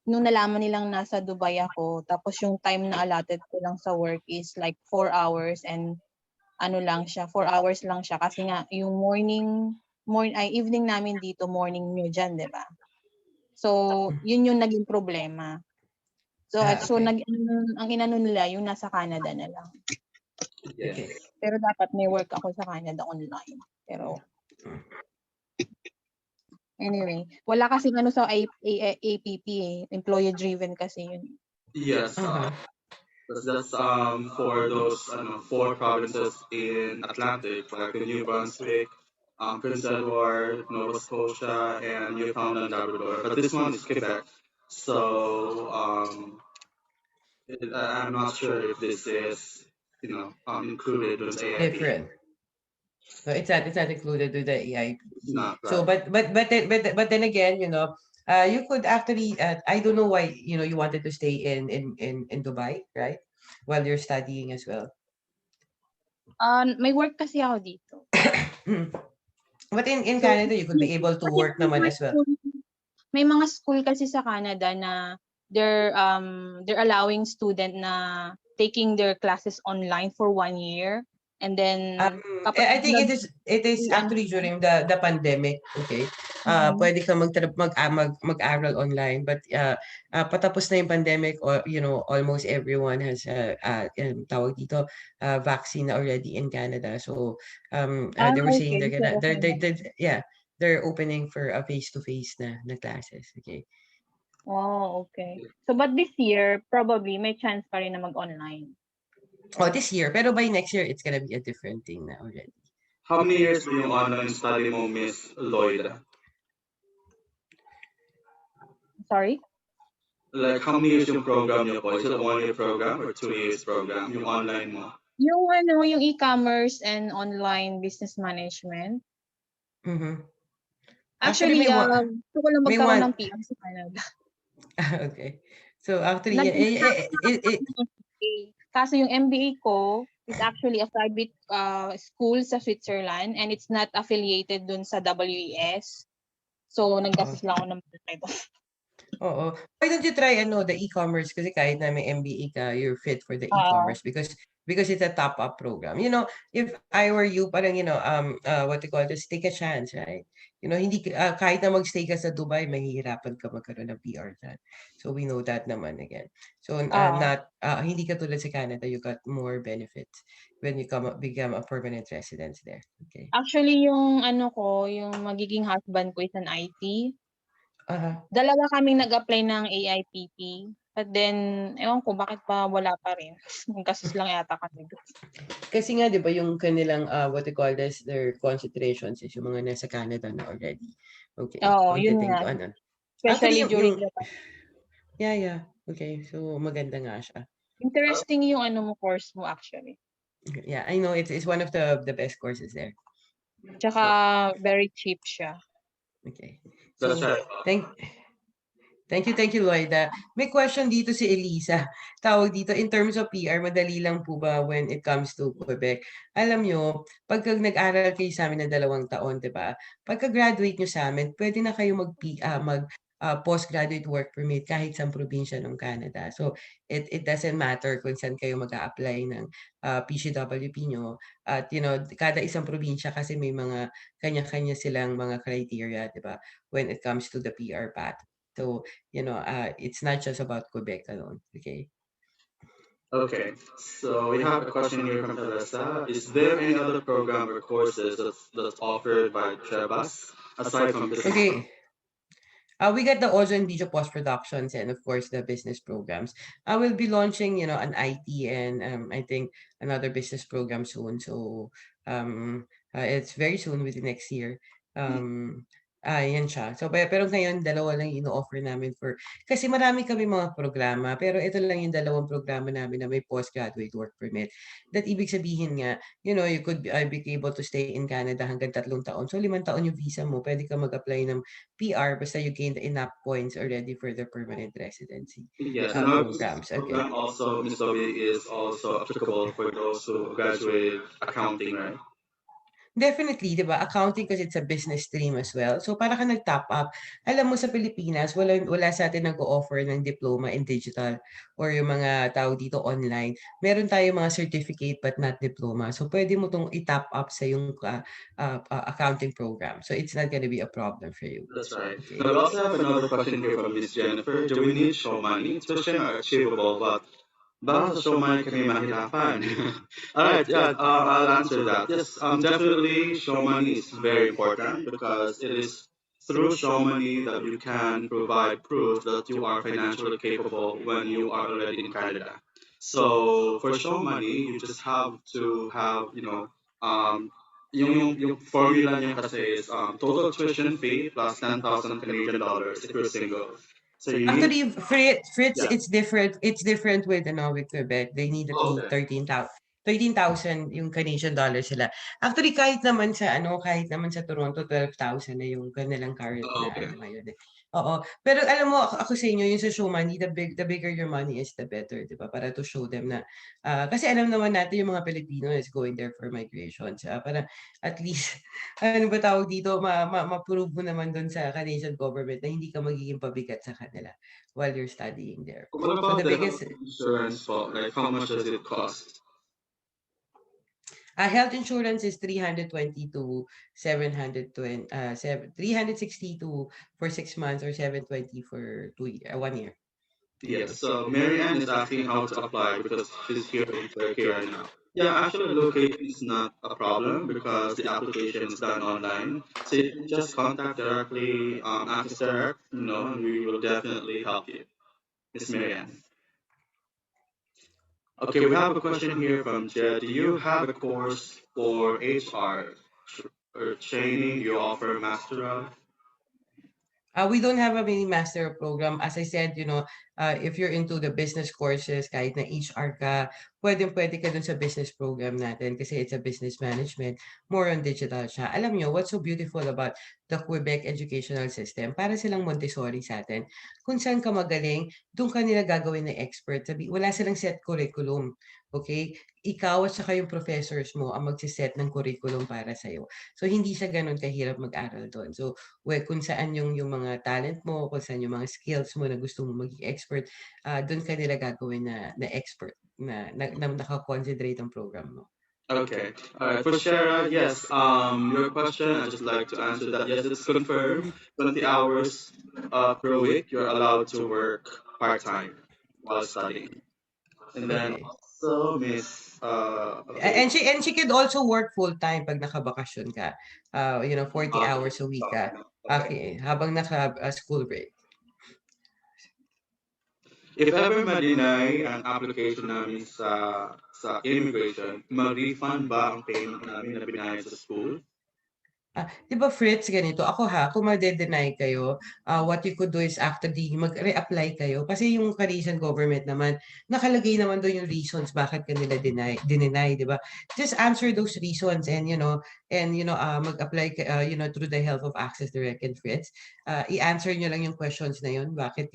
nung nalaman nilang nasa Dubai ako, tapos yung time na allotted ko lang sa work is like 4 hours and 4 hours lang siya kasi nga yung evening namin dito, morning nyo dyan, di ba? So, yun yung naging problema. So, Okay. ang inano nila, yung nasa Canada na lang. Okay. Pero dapat may work ako sa Canada online. Pero, anyway, wala kasing sa APP employer-driven kasi yun. Yes. That's for those 4 provinces in Atlantic, like the New Brunswick, Prince Edward, Nova Scotia, and Newfoundland and Labrador. But this one is Quebec. So I'm not sure if this is included with AIP. Different. No, it's not included with the AIP. It's not, So, right. but then again, you could actually, I don't know why, you wanted to stay in Dubai, right? While you're studying as well. May work kasi ako dito. But in Canada, you could be able to work naman as well. May mga school kasi sa Canada na they're allowing student na taking their classes online for 1 year. And then I think it is actually during the pandemic, okay? Pwede ka mag-aral online, but patapos na yung pandemic, or almost everyone has tawag dito vaccine already in Canada. So they were saying they're opening for a face-to-face na classes, okay? Oh, okay. So but this year, probably may chance pa rin na mag-online. Oh, this year. Pero by next year, it's gonna be a different thing na already. How many years na yung online study mo, Miss Lloyd? Sorry? Like, how many years yung program niyo po? Is it a 1-year program or 2 years program? Yung online mo? Yung e-commerce and online business management. Mm-hmm. Actually, gusto ko lang may magkaroon one. ng PR sa Canada. Okay. So actually, Kaso yung MBA ko is actually a private school sa Switzerland and it's not affiliated dun sa WES. So, naggastos lang ako ng ito. Oo. Why don't you try the e-commerce kasi kahit na may MBA ka, you're fit for the e-commerce because it's a top-up program. If I were you, parang what you call this, take a chance, right? Hindi kahit na magstay ka sa Dubai, mahihirapan ka magkaroon ng PR dyan. So we know that naman again. So hindi ka tulad sa Canada, you got more benefits when you become a permanent resident there. Okay. Actually, yung magiging husband ko is an IT. Dalawa kaming nag-apply ng AIPP. But then, ewan ko, bakit pa wala pa rin? Kasus lang yata kasi. Kasi nga, di ba, yung kanilang, what you call this, their concentrations is yung mga nasa Canada na already. Okay. Oo, yun nga. Especially Actually, during the time. Yeah. Okay. So, maganda nga siya. Interesting yung course mo actually. Yeah, I know. It's one of the best courses there. Tsaka, very cheap siya. Okay. So, Thank you, Lloyda. May question dito si Elisa. Tawag dito, in terms of PR, madali lang po ba when it comes to Quebec? Alam nyo, pagka nag-aral kayo sa amin ng 2 taon, di ba? Pagka-graduate nyo sa amin, pwede na kayo postgraduate work permit kahit sa probinsya ng Canada. So, it doesn't matter kung saan kayo mag-a-apply ng PCWP nyo. At, kada isang probinsya kasi may mga kanya-kanya silang mga criteria, di ba? When it comes to the PR path. So, it's not just about Quebec alone. Okay. Okay. So we have a question here from Teresa. Is there any other program or courses that's offered by Trebas aside from business? Okay. We got the audio and video post productions and of course the business programs. I will be launching, an IT and I think another business program soon. So it's very soon within next year. Yan siya. So, pero ngayon, 2 lang ino-offer namin kasi marami kami mga programa, pero ito lang yung 2 programa namin na may postgraduate work permit. That ibig sabihin nga, you could be able to stay in Canada hanggang 3 taon. So, 5 taon yung visa mo, pwede ka mag-apply ng PR basta you gained enough points already for the permanent residency programs. Okay. Program also, Ms. Toby, is also applicable for those who graduate accounting, right? Definitely, di ba? Accounting kasi it's a business stream as well. So, para ka nag-top up. Alam mo sa Pilipinas, wala sa atin nag-o-offer ng diploma in digital or yung mga tao dito online. Meron tayo mga certificate but not diploma. So, pwede mo itong i-top up sa yung accounting program. So, it's not gonna be a problem for you. That's right. Okay. Now, we also have another question here from Miss Jennifer. Do we need show money? Tuition are achievable, but baka sa show money kami mahirapan. Alright, yeah, I'll answer that. Yes, definitely show money is very important because it is through show money that you can provide proof that you are financially capable when you are already in Canada. So for show money, you just have to have, yung formula niya kasi is total tuition fee plus 10,000 Canadian dollars if you're single. So you actually, Fritz, yeah. It's different. It's different with Quebec. They need at least 13,000 yung Canadian dollars sila. Actually, kahit naman sa Toronto, 12,000 na yung kanilang current na ngayon. Oo. Pero alam mo, ako sa inyo, yung sa show money, the bigger your money is, the better, di ba? Para to show them na, kasi alam naman natin yung mga Pilipino is going there for migration. Para at least, ano ba tawag dito, ma-prove mo naman doon sa Canadian government na hindi ka magiging pabigat sa kanila while you're studying there. What about the biggest insurance po? Like, how much does it cost? Health insurance is 320 to 720, 362 for 6 months or 720 for 1 year. Yes, so Mary Ann is asking how to apply because she's here in Turkey right now. Yeah, actually, location is not a problem because the application is done online. So you can just contact directly, Access Direct, and we will definitely help you, Miss Mary Ann. Okay, we have a question here from Jed. Do you have a course for HR or training you offer master of? We don't have a mini master program. As I said, if you're into the business courses, kahit na HR ka, pwede ka dun sa business program natin kasi it's a business management, more on digital siya. Alam nyo, what's so beautiful about the Quebec educational system? Para silang Montessori sa atin. Kung saan ka magaling, doon ka nila gagawin na expert. Wala silang set curriculum. Okay? Ikaw at saka yung professors mo ang magsiset ng curriculum para sa'yo. So, hindi siya ganun kahirap mag-aral doon. So, kung saan yung mga talent mo, kung saan yung mga skills mo na gusto mo maging expert, doon ka nila gagawin na expert na naka-concentrate ang program mo. Okay. All right. For Shara, yes. Your question, I just like to answer that. Yes, it's confirmed. 20 hours per week, you're allowed to work part time while studying. And then Okay. also, Miss. Okay. And she could also work full-time pag nakabakasyon ka. 40 Okay. hours a week ka. Okay. Okay, habang naka-school break. If ever ma-deny ang application namin sa immigration, mag-refund ba ang payment namin na binayad sa school? Di ba Fritz, ganito, ako kung ma-deny kayo, what you could do is actually mag-reapply kayo. Kasi yung Canadian government naman, nakalagay naman doon yung reasons bakit kanila dineny, di ba? Just answer those reasons and mag-apply through the help of Access Direct and Fritz. I-answer nyo lang yung questions na yun, bakit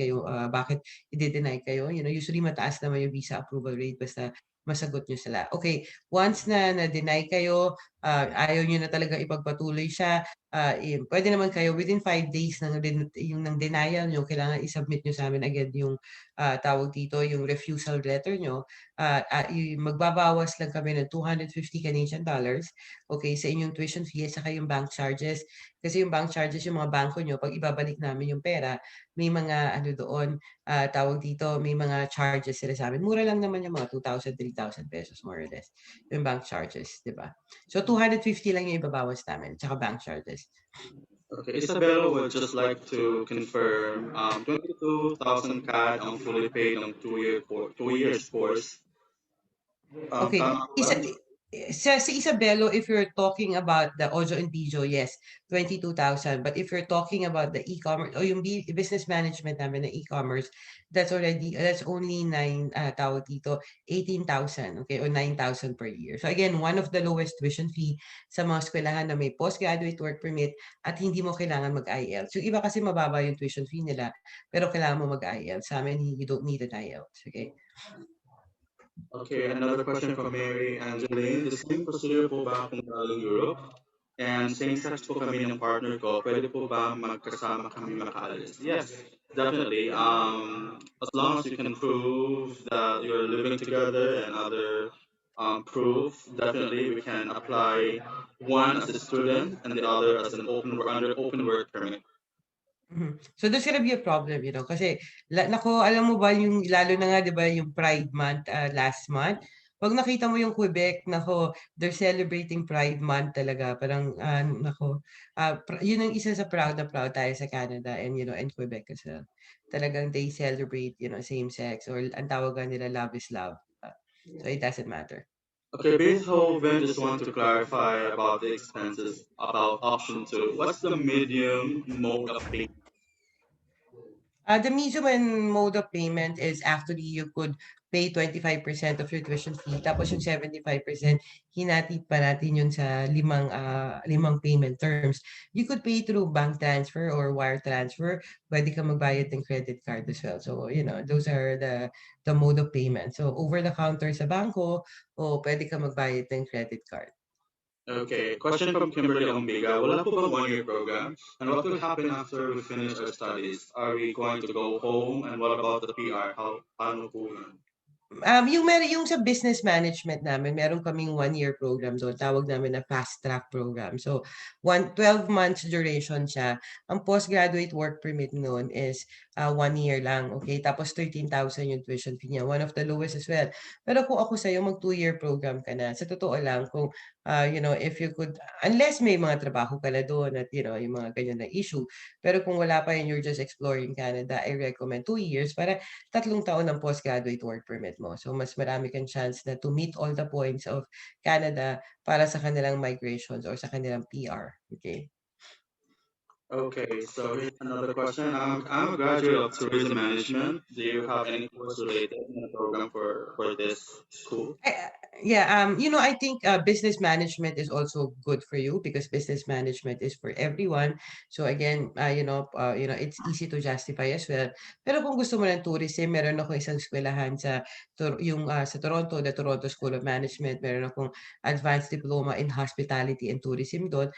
i-deny kayo. Usually mataas naman yung visa approval rate basta masagot nyo sila. Okay, once na deny kayo, ayaw niyo na talaga ipagpatuloy siya, pwede naman kayo within 5 days ng denial niyo, kailangan i-submit niyo sa amin agad yung tawag dito, yung refusal letter niyo. Magbabawas lang kami ng 250 Canadian dollars, okay, sa inyong tuition fee at saka yung bank charges. Kasi yung bank charges, yung mga bangko niyo, pag ibabalik namin yung pera, may mga doon, tawag dito, may mga charges sila sa amin. Mura lang naman yung mga 2,000, 3,000 pesos more or less, yung bank charges, di ba? So 250 lang yung ibabawas namin, tsaka bank charges. Okay, Isabella would just like to confirm 22,000 CAD ang fully paid ng 2 years course. Okay. Tama ba? Sa Isabelo, if you're talking about the audio and video, yes, 22,000. But if you're talking about the e-commerce o yung business management namin na e-commerce, that's only 18,000, okay, or 9,000 per year. So again, one of the lowest tuition fee sa mga eskwelahan na may postgraduate work permit at hindi mo kailangan mag-IELTS. Yung iba kasi mababa yung tuition fee nila, pero kailangan mo mag-IELTS. Sa amin, you don't need an IELTS, okay? Okay, another question from Mary Angeline. The same procedure po ba kung galing Europe? And same-sex po kami ng partner ko, pwede po ba magkasama kami makaalis? Yes, definitely. As long as you can prove that you're living together and other proof, definitely we can apply one as a student and the other as an under open work permit. So there's gonna be a problem, kasi nako, alam mo ba yung lalo na nga 'di ba yung Pride Month last month? Pag nakita mo yung Quebec, nako, they're celebrating Pride Month talaga. Parang nako, yun ang isa sa proud na proud tayo sa Canada and Quebec kasi talagang they celebrate, same sex or ang tawagan nila love is love. So it doesn't matter. Okay, Beethoven just want to clarify about the expenses about option two. What's the medium mode of payment? The medium mode of payment is actually you could pay 25% of your tuition fee, tapos yung 75% hinati pa natin yun sa limang payment terms. You could pay through bank transfer or wire transfer. Pwede ka magbayad ng credit card as well. So, those are the mode of payment. So, over the counter sa bangko o pwede ka magbayad ng credit card. Okay, question from Kimberly Ombiga. Wala po bang one-year program? And what will happen after we finish our studies? Are we going to go home? And what about the PR? Paano po yun? Yung sa business management namin, meron kaming 1-year program doon. Tawag namin na fast track program. So, 12 months duration siya. Ang postgraduate work permit noon is 1 year lang, okay? Tapos 13,000 yung tuition fee niya, one of the lowest as well. Pero kung ako sa'yo, mag 2-year program ka na. Sa totoo lang, kung, if you could, unless may mga trabaho ka na doon at, yung mga ganyan na issue. Pero kung wala pa yun, you're just exploring Canada, I recommend 2 years para 3 taon ng postgraduate work permit mo. So, mas marami kang chance na to meet all the points of Canada para sa kanilang migrations or sa kanilang PR. Okay? Okay, so here's another question. I'm a graduate of tourism management. Do you have any course related in the program for this school? Yeah, I think business management is also good for you because business management is for everyone. So again, it's easy to justify as well. Pero kung gusto mo ng tourism, meron ako isang eskwelahan sa Toronto, the Toronto School of Management. Meron akong advanced diploma in hospitality and tourism doon.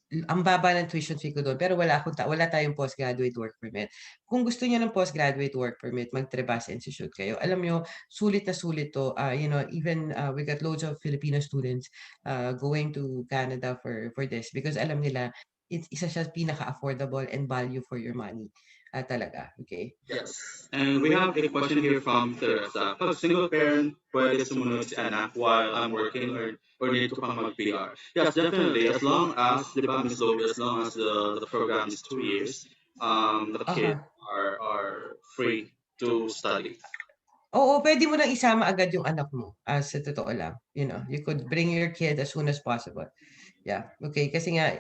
Ang baba ng tuition fee ko doon pero wala tayong postgraduate work permit. Kung gusto niyo ng postgraduate work permit, mag-Trebas Institute kayo. Alam niyo, sulit na sulit 'to. Even we got loads of Filipino students going to Canada for this because alam nila isa siya pinaka-affordable and value for your money. Talaga, okay? Yes. And we have a question here from Teresa. Pag single parent, pwede sumunod si anak while I'm working or need ko pang mag-PR? Yes, definitely. As long as, di ba, Ms. Lobe, as long as the program is 2 years, the kids Aha. are free to study. Oo, puwede mo nang isama agad yung anak mo, sa totoo lang, you could bring your kid as soon as possible. Yeah, okay, kasi nga,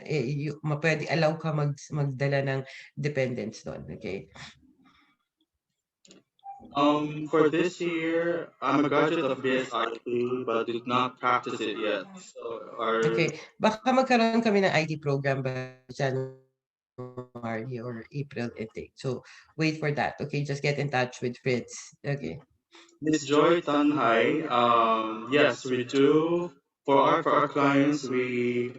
puwede allow ka magdala ng dependents do'n, okay? For this year, I'm a graduate of BSIT, but did not practice it yet. So, Okay, baka magkaroon kami ng IT program by January or April intake. So, wait for that, okay? Just get in touch with Fritz, okay? Miss Joy Tanhai, yes, we do. For our clients, we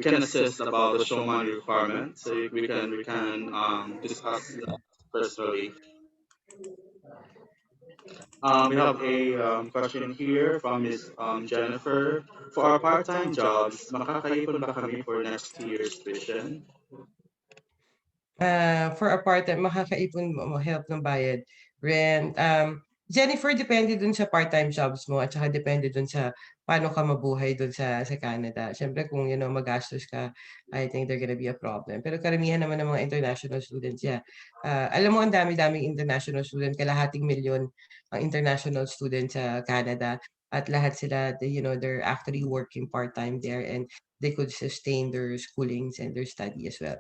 can assist about the show money requirement, so we can discuss that personally. We have a question here from Miss Jennifer. For our part-time jobs, makakaipon ba kami for next year's tuition? For a part-time, makakaipon mo help ng bayad, rent. Jennifer, depende dun sa part-time jobs mo at saka depende dun sa paano ka mabuhay dun sa Canada. Siyempre kung, magastos ka, I think they're gonna be a problem. Pero karamihan naman ng mga international students, yeah. Alam mo, ang dami-daming international student, kalahating milyon ang international students sa Canada at lahat sila, they're actually working part-time there and they could sustain their schoolings and their study as well.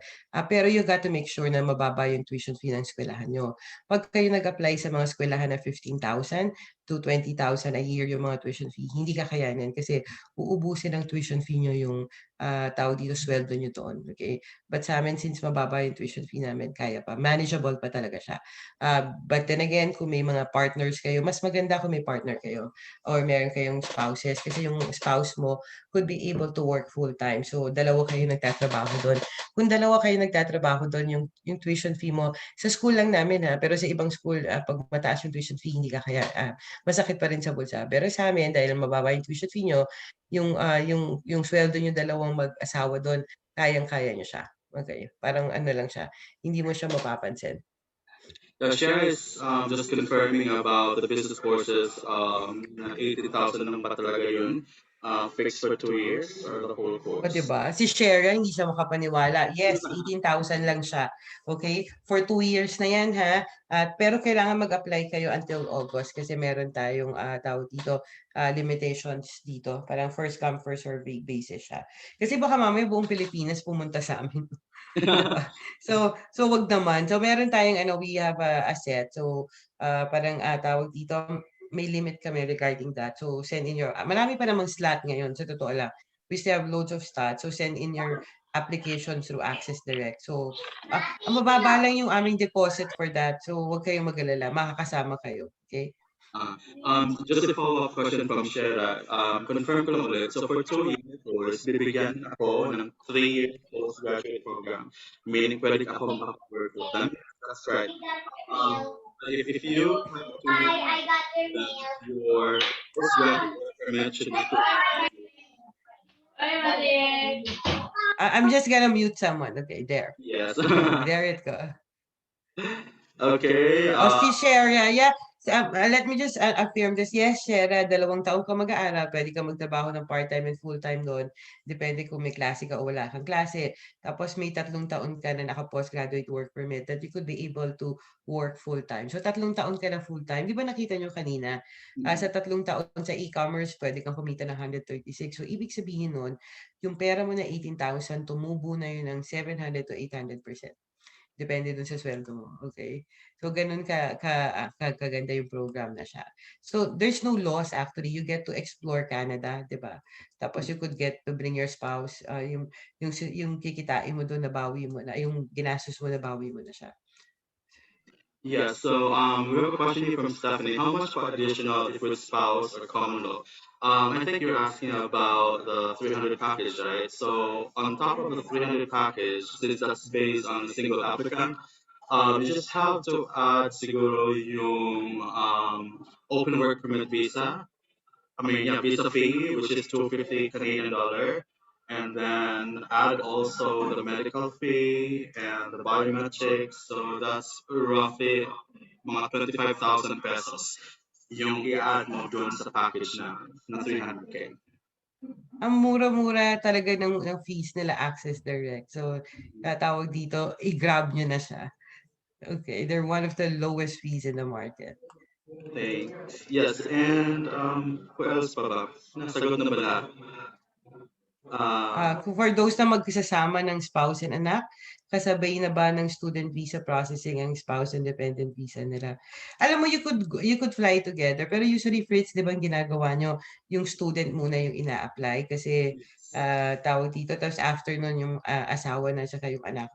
Pero you got to make sure na mababa yung tuition fee ng eskwelahan niyo. Pag kayo nag-apply sa mga eskwelahan na 15,000 to 20,000 a year yung mga tuition fee, hindi kakayanin kasi uubusin ng tuition fee niyo yung tawag dito, sweldo niyo doon. Okay? But sa amin, since mababa yung tuition fee namin, kaya pa. Manageable pa talaga siya. But then again, kung may mga partners kayo, mas maganda kung may partner kayo or meron kayong spouses kasi yung spouse mo could be able to work full-time. So, dalawa kayo nagtatrabaho doon. Kung dalawa kayo nagtatrabaho doon, yung tuition fee mo, sa school lang namin pero sa ibang school, pag mataas yung tuition fee, hindi ka kaya, masakit pa rin sa bulsa. Pero sa amin, dahil mababa yung tuition fee nyo, yung sweldo nyo dalawang mag-asawa doon, kayang-kaya nyo siya. Okay, parang ano lang siya, hindi mo siya mapapansin. Shara is just confirming about the business courses. 80,000 lang ba talaga yun? Fixed for 2 years or the whole O, course? diba? Si Shera, hindi siya makapaniwala. Yes, 18,000 lang siya. Okay? For 2 years na yan, ha? Pero kailangan mag-apply kayo until August kasi meron tayong tawag dito, limitations dito. Parang first come, first serve basis siya. Kasi baka mamaya buong Pilipinas pumunta sa amin. Diba? So wag naman. So meron tayong we have a set. So parang tawag dito, may limit kami regarding that. So send in your marami pa namang slot ngayon sa totoo lang. We still have loads of slots. So send in your application through Access Direct. So ang mababa lang yung aming deposit for that. So wag kayong mag-alala, makakasama kayo. Okay? Just a follow-up question from Shera. Confirm ko lang ulit. So for 2 years course, bibigyan ako ng 3 years postgraduate program. Meaning pwede ka ako makapawork full time. That's right. If you have 2 years, then your postgraduate permit should be 2 years. I'm just gonna mute someone. Okay, there. Yes. There it go. Okay. Si Shera, yeah. Let me just affirm this. Yes, Shera, 2 taon ka mag-aaral. Pwede ka magtrabaho ng part-time and full-time doon. Depende kung may klase ka o wala kang klase. Tapos may 3 taon ka na naka-postgraduate work permit that you could be able to work full-time. So 3 taon ka na full-time. Di ba nakita nyo kanina? Sa 3 taon sa e-commerce, pwede kang kumita ng 136. So ibig sabihin nun, yung pera mo na 18,000, tumubo na yun ng 700 to 800%. Depende dun sa sweldo mo, okay? So ganun kaganda yung program na siya. So there's no loss actually. You get to explore Canada, 'di ba? Tapos you could get to bring your spouse, yung kikitain mo doon nabawi mo na, yung ginastos mo nabawi mo na siya. Yeah, so we have a question here from Stephanie. How much for additional if with spouse or common law? I think you're asking about the 300 package, right? So on top of the 300 package, since that's based on a single applicant, you just have to add siguro yung open work permit visa. I mean, yeah, visa fee, which is 250 Canadian dollar, and then add also the medical fee and the biometrics. So that's roughly mga 25,000 pesos yung i-add mo dun sa package na 300K. Ang mura-mura talaga ng fees nila Access Direct. So tawag dito, i-grab nyo na siya. Okay, they're one of the lowest fees in the market. Thanks. Yes, and what else pa ba? Nasagot na ba lahat? For those na magkasama ng spouse and anak, kasabay na ba ng student visa processing ang spouse and dependent visa nila? Alam mo, you could fly together, pero usually, Fritz, di ba ang ginagawa nyo, yung student muna yung ina-apply kasi tawag dito, tapos after nun yung asawa na saka yung anak,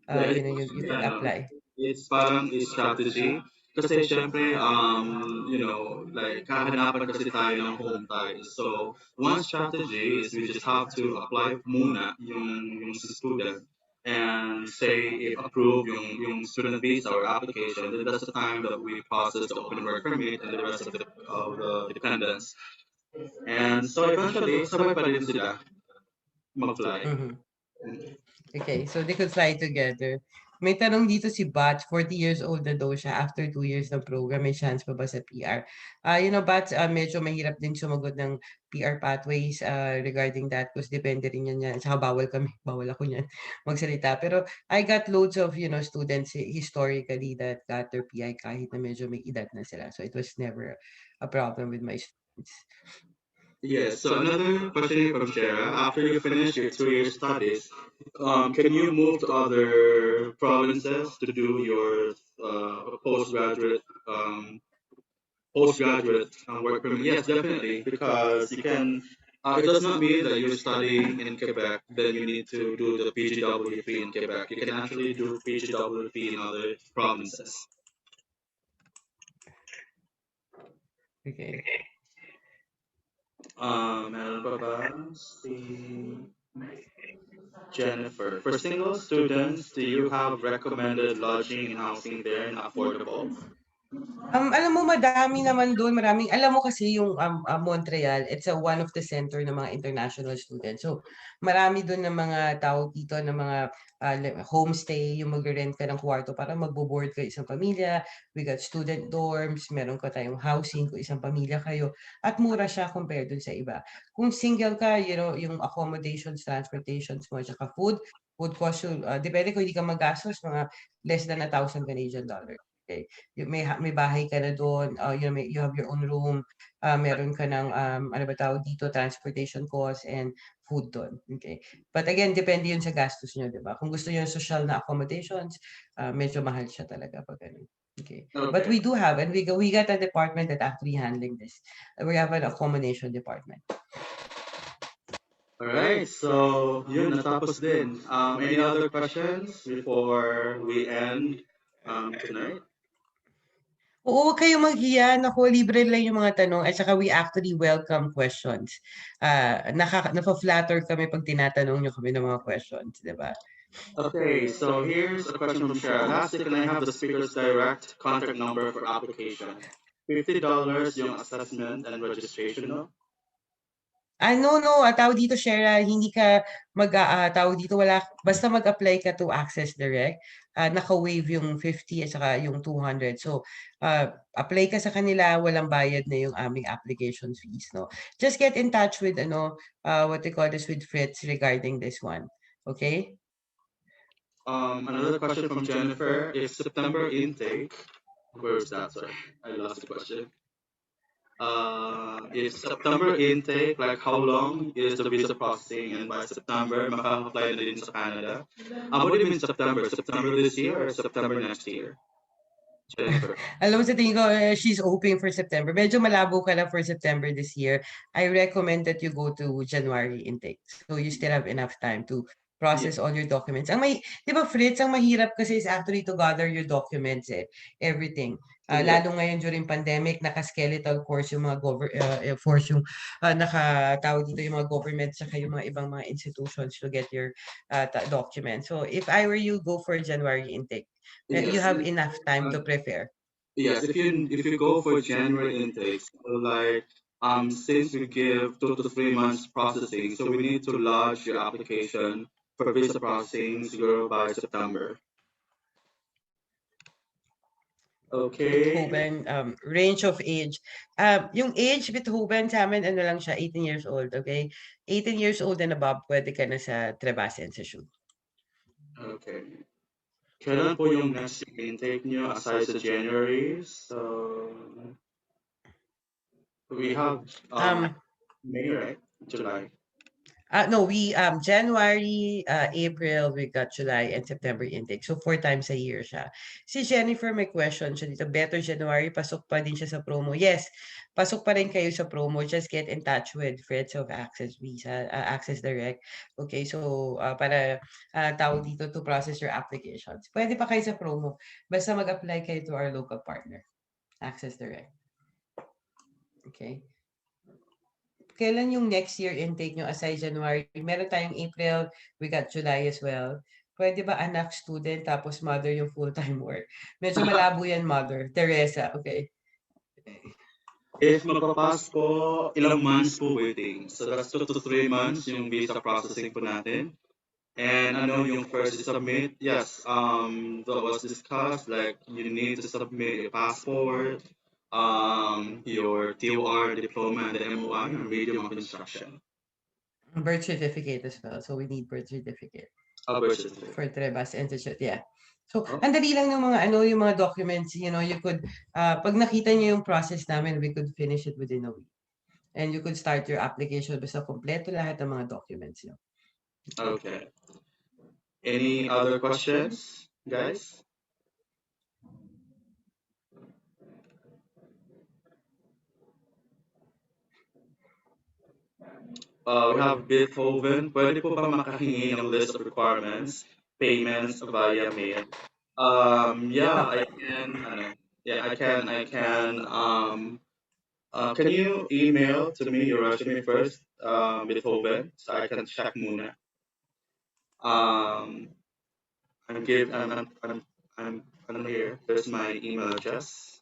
Yeah, it's you actually could apply. it's parang a strategy. Kasi syempre, like, kahanapan kasi tayo ng home ties. So, one strategy is we just have to apply muna yung sa student. And say, if approve yung student visa or application, then that's the time that we process the open work permit and the rest of the dependents. And so, eventually, sabay pa rin sila mag-fly. Okay, so they could fly together. May tanong dito si Bat, 40 years old na daw siya after 2 years ng program. May chance pa ba sa PR? Bat, medyo mahirap din sumagot ng PR pathways regarding that because depende rin yan. Saka bawal ako niyan magsalita. Pero I got loads of, students historically that got their PI kahit na medyo may edad na sila. So it was never a problem with my students. Yes, so another question from Shara. After you finish your 2 year studies, can you move to other provinces to do your postgraduate work permit? Yes, definitely, because you can. It does not mean that you're studying in Quebec, then you need to do the PGWP in Quebec. You can actually do PGWP in other provinces. Okay. Meron pa ba? Si Jennifer. For single students, do you have recommended lodging and housing there na affordable? Alam mo, madami naman doon. Alam mo kasi yung Montreal, it's one of the center ng mga international students. So, marami doon ng mga tao dito, ng mga homestay, yung mag-rent ka ng kwarto para magbo-board ka isang pamilya. We got student dorms, meron ka tayong housing kung isang pamilya kayo. At mura siya compared dun sa iba. Kung single ka, yung accommodations, transportations mo, at saka food would cost you, depende kung hindi ka magastos, mga less than 1,000 Canadian dollars. Okay. May bahay ka na doon, you have your own room, meron ka ng ano ba tawag dito, transportation costs and food doon. Okay. But again, depende yun sa gastos nyo, di ba? Kung gusto nyo social na accommodations, medyo mahal siya talaga pag ganun. Okay. But we do have, and we got a department that actually handling this. We have an accommodation department. Alright, so yun, natapos din. Any other questions before we end tonight? Oo, huwag kayong maghiya. Naku, libre lang yung mga tanong. At saka we actually welcome questions. Nafa-flatter kami pag tinatanong nyo kami ng mga questions, di ba? Okay, so here's a question from Cheryl. Lastly, can I have the speaker's direct contact number for application? $50 yung assessment and registration, no? No, tawag dito, Shera, hindi ka tawag dito, basta mag-apply ka to Access Direct. naka-waive yung 50 at saka yung 200. So, apply ka sa kanila, walang bayad na yung aming application fees, no? Just get in touch with, what they call this, with Fritz regarding this one. Okay? Another question from Jennifer. If September intake, where is that? Sorry, I lost the question. If September intake, like how long is the visa processing, and by September, maka-apply na din sa Canada. What do you mean September? September this year or September next year? Jennifer. Alam mo, sa tingin ko, she's hoping for September. Medyo malabo ka lang for September this year. I recommend that you go to January intake. So you still have enough time to process all your documents. Di ba, Fritz, ang mahirap kasi is actually to gather your documents, everything. Lalo ngayon during pandemic, naka-skeletal course yung mga force yung nakatawag dito yung mga government saka yung mga ibang mga institutions to get your documents. So if I were you, go for January intake. You have enough time to prepare. Yes, if you go for January intakes, so like since we give 2 to 3 months processing, so we need to lodge your application for visa processing siguro by September. Okay. Beethoven, range of age. Yung age, Beethoven sa amin, ano lang siya, 18 years old, okay? 18 years old and above, pwede ka na sa Trebas Institute. Okay. Kailan po yung next intake nyo aside sa January? So, we have May, right? July. No, we January, April, we got July and September intake. So 4 times a year siya. Si Jennifer may question siya dito. Better January, pasok pa din siya sa promo. Yes, pasok pa rin kayo sa promo. Just get in touch with Fritz of Access Visa, Access Direct. Okay, so para tawag dito to process your applications. Pwede pa kayo sa promo. Basta mag-apply kayo to our local partner, Access Direct. Okay. Kailan yung next year intake nyo aside January? Meron tayong April, we got July as well. Pwede ba anak, student, tapos mother yung full-time work? Medyo malabo yan, mother. Teresa, okay. If magpapas po, ilang months po waiting. So that's 2 to 3 months yung visa processing po natin. And ano yung first submit? Yes, that was discussed. Like you need to submit your passport, your TOR, diploma, and the MOI, or medium of instruction. Birth certificate as well. So we need birth certificate. Birth certificate. For Trebas Institute, yeah. So, ang dali lang ng mga yung mga documents, you could, pag nakita niyo yung process namin, we could finish it within a week. And you could start your application basta kompleto lahat ng mga documents niyo. Okay. Any other questions, guys? We have Beethoven. Pwede po ba makahingi ng list of requirements, payments via mail? Yeah, I can. I can. Can you email to me your resume first, Beethoven, so I can check muna. I'm here. There's my email address.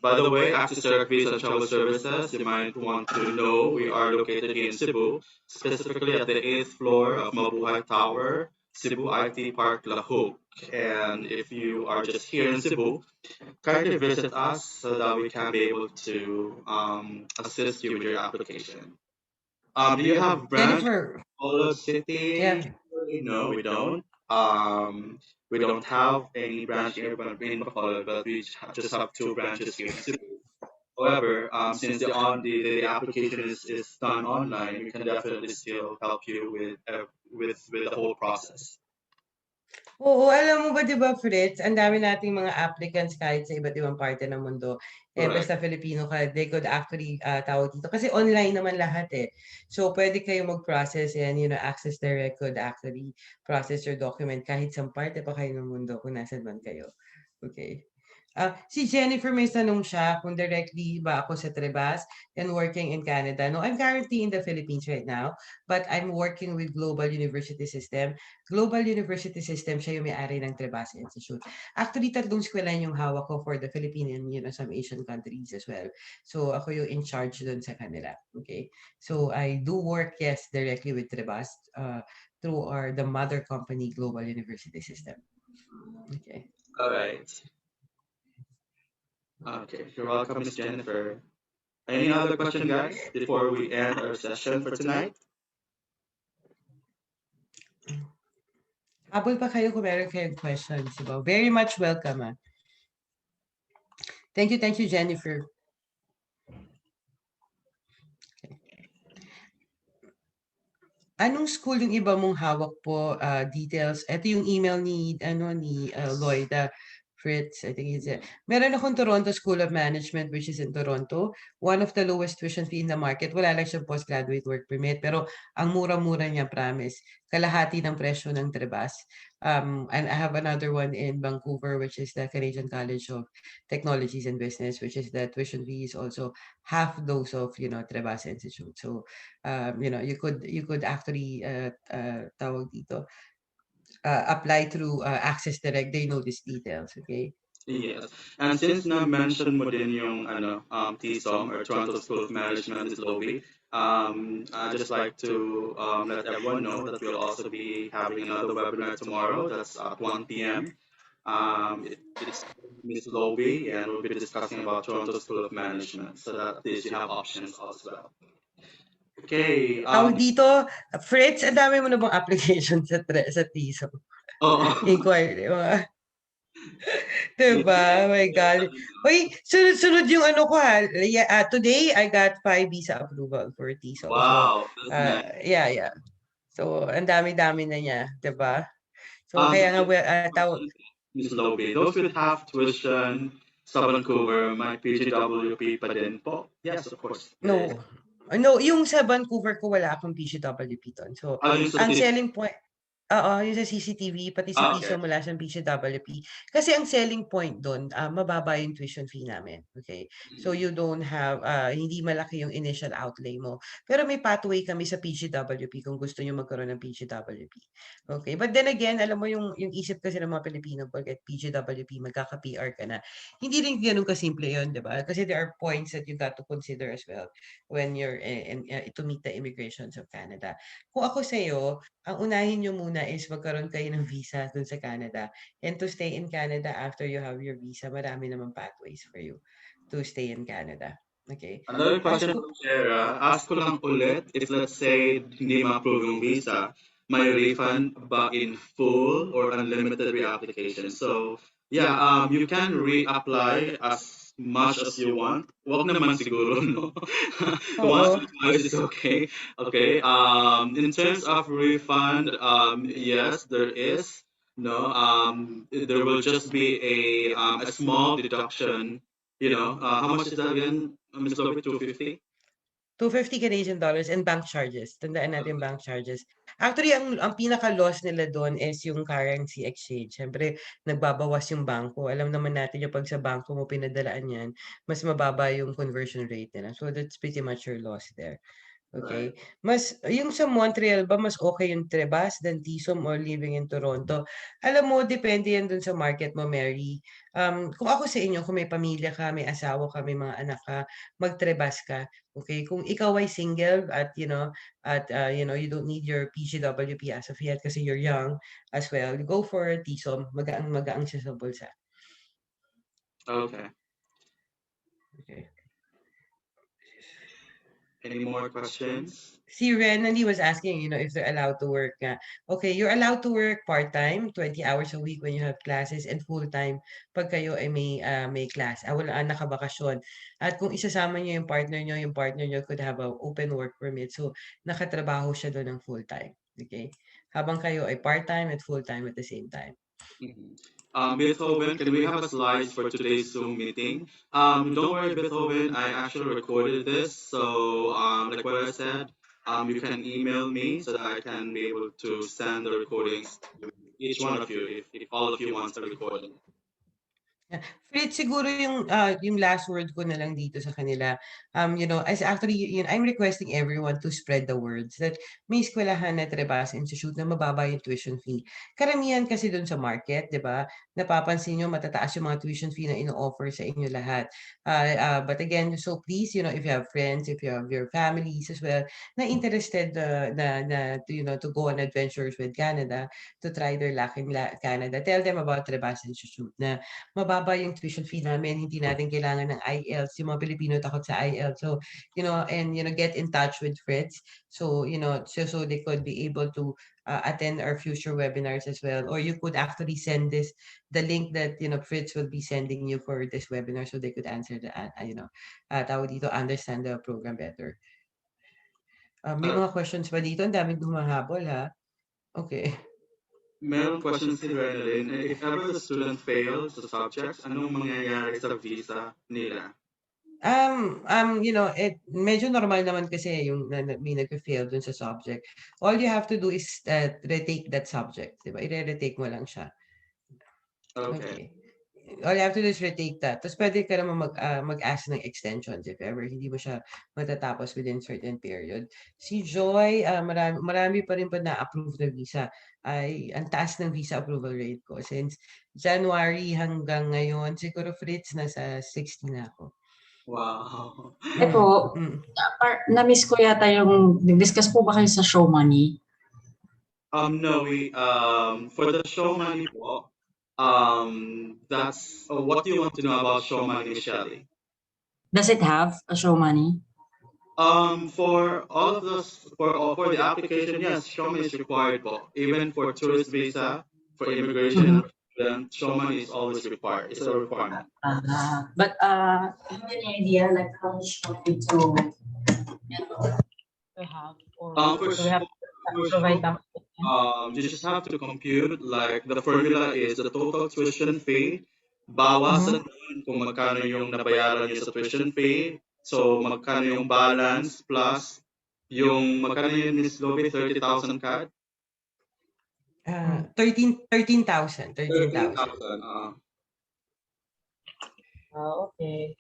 By the way, Access Direct Visa and Travel Services, you might want to know we are located here in Cebu, specifically at the 8th floor of Mabuhay Tower, Cebu IT Park, La Hogue. And if you are just here in Cebu, kindly visit us so that we can be able to assist you with your application. Do you have branch in Bacolod City? Yeah. No, we don't. We don't have any branch here in Bacolod, but we just have 2 branches here in Cebu. However, since the application is done online, we can definitely still help you with the whole process. Oo, alam mo ba, di ba, Fritz, ang dami nating mga applicants kahit sa iba't ibang parte ng mundo. Basta Filipino ka, they could actually tawag dito. Kasi online naman lahat So, pwede kayo mag-process and, Access Direct could actually process your document kahit sa parte pa kayo ng mundo kung nasan man kayo. Okay. Si Jennifer may tanong siya kung directly ba ako sa Trebas and working in Canada. No, I'm currently in the Philippines right now, but I'm working with Global University System. Global University System, siya yung may-ari ng Trebas Institute. Actually, 3 eskwelahan yung hawak ko for the Philippines and some Asian countries as well. So, ako yung in charge dun sa kanila. Okay? So, I do work, yes, directly with Trebas through the mother company, Global University System. Okay. All right. Okay, you're welcome, Miss Jennifer. Any other question, guys, before we end our session for tonight? Habol pa kayo kung meron kayong questions. Diba? Very much welcome. Thank you, Jennifer. Okay. Anong school yung iba mong hawak po, details? Ito yung email ni Lloyda Fritz, I think it's it. Meron akong Toronto School of Management, which is in Toronto. One of the lowest tuition fee in the market. Wala lang siyang postgraduate work permit, pero ang mura-mura niya, promise. Kalahati ng presyo ng Trebas. And I have another one in Vancouver, which is the Canadian College of Technologies and Business, which is the tuition fee is also half those of, Trebas Institute. So, you could actually tawag dito, apply through Access Direct. They know these details, okay? Yes. And since na-mention mo din yung TSOM or Toronto School of Management is Lobby, I'd just like to let everyone know that we'll also be having another webinar tomorrow. That's at 1 p.m. It's Miss Lobby, and we'll be discussing about Toronto School of Management, so that at least you have options as well. Okay. Tawag dito, Fritz, ang dami mo na bang application sa TISO? Oh, Inquiry, diba? Oh my God. Uy, sunod-sunod yung ano ko ha. Today, I got 5 visa approval for TISO. wow, that's nice. Yeah. So, ang dami-dami na niya, diba? So, kaya nga, Miss Lobby, those with half tuition sa Vancouver, may PGWP pa din po? Yes, of course. no. No, yung sa Vancouver ko, wala akong PGWP doon. So, Yung sa ang selling point, yung sa CCTV, pati sa okay. TISO mula sa PGWP. Kasi ang selling point doon, mababa yung tuition fee namin. Okay? So you don't have, hindi malaki yung initial outlay mo. Pero may pathway kami sa PGWP kung gusto nyo magkaroon ng PGWP. Okay? But then again, alam mo yung isip kasi ng mga Pilipino, pag at PGWP, magkaka-PR ka na. Hindi rin ganun kasimple yun, di ba? Kasi there are points that you got to consider as well when you're to meet the immigrations of Canada. Kung ako sa'yo, ang unahin nyo muna is magkaroon kayo ng visa dun sa Canada. And to stay in Canada after you have your visa, marami naman pathways for you to stay in Canada. Okay? Another question from Shara, ask ko lang ulit, if let's say hindi ma-approve yung visa, may refund ba in full or unlimited reapplication? So, yeah, you can reapply as much as you want. Wag naman siguro, no? Once or twice is okay. Okay. In terms of refund, yes, there is. No, there will just be a small deduction. How much is that again, Ms. Lopez? 250? 250 Canadian dollars and bank charges. Tandaan natin bank charges. Actually, ang pinaka-loss nila doon is yung currency exchange. Siyempre, nagbabawas yung bangko. Alam naman natin yung pag sa bangko mo pinadalaan yan, mas mababa yung conversion rate nila. So, that's pretty much your loss there. Okay? Mas, yung sa Montreal ba, mas okay yung Trebas than TISOM or living in Toronto? Alam mo, depende yan dun sa market mo, Mary. Kung ako sa inyo, kung may pamilya ka, may asawa ka, may mga anak ka, mag-Trebas ka. Okay? Kung ikaw ay single at, you don't need your PGWP as of yet kasi you're young as well, go for TISOM. Magaang siya sa bulsa. Okay. Okay. Any more questions? Si Renan, he was asking, if they're allowed to work. Okay, you're allowed to work part-time, 20 hours a week when you have classes, and full-time pag kayo ay may class. Wala nakabakasyon. At kung isasama niyo yung partner niyo could have an open work permit. So, nakatrabaho siya doon ng full-time. Okay? Habang kayo ay part-time at full-time at the same time. Beethoven, can we have a slide for today's Zoom meeting? Don't worry, Beethoven, I actually recorded this. So, like what I said, you can email me so that I can be able to send the recordings to each one of you if all of you want the recording. Fritz, siguro yung last word ko na lang dito sa kanila, as actually, I'm requesting everyone to spread the words that may eskwelahan na Trebas Institute na mababa yung tuition fee. Karamihan kasi dun sa market, di ba? napapansin nyo matataas yung mga tuition fee na ino-offer sa inyo lahat. But again, so please, if you have friends, if you have your families as well, na interested to go on adventures with Canada, to try their luck in Canada, tell them about Trebas Institute na mababa yung tuition fee namin, hindi natin kailangan ng IELTS, yung mga Pilipino takot sa IELTS. So, and get in touch with Fritz. So, so they could be able to attend our future webinars as well. Or you could actually send the link that, Fritz will be sending you for this webinar so they could answer tawag dito, understand the program better. May mga questions ba dito? Ang daming humahabol, ha? Okay. Meron question si Renalyn, if ever the student fails the subjects, anong mangyayari sa visa nila? Medyo normal naman kasi yung may nagpe-fail dun sa subject. All you have to do is retake that subject, diba? I-retake mo lang siya. Okay. All you have to do is retake that. Tapos pwede ka naman mag-ask ng extensions if ever hindi mo siya matatapos within certain period. Si Joy, marami pa rin pa na-approve na visa. Ang taas ng visa approval rate ko. Since January hanggang ngayon, siguro Fritz, nasa 60 na ako. Wow. Ito, na-miss ko yata yung, nag-discuss po ba kayo sa show money? No, we, for the show money po, that's, what do you want to know about show money, Michelle? Does it have a show money? For all of those, for the application, yes, show money is required po. Even for tourist visa, for immigration, show money is always required. It's a requirement. But do you have any idea like how much money to have, or do we have to provide them? You just have to compute, like the formula is the total tuition fee, bawasan kung magkano yung nabayaran niyo sa tuition fee, so magkano yung balance plus yung magkano yun, Miss Lobby, 30,000 CAD? 13,000. 13,000. Okay.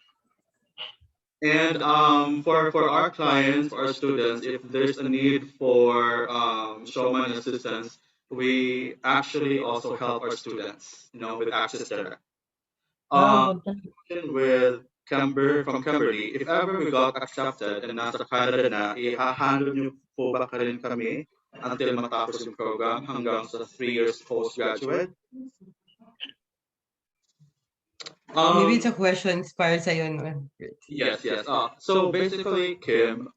And for our clients, for our students, if there's a need for show money assistance, we actually also help our students, with Access Direct. With from Kimberly, if ever we got accepted and nasa Canada na, i-handle niyo po ba ka rin kami until matapos yung program hanggang sa 3 years postgraduate? Maybe it's a question para sa'yo. Yes. So basically, Kim,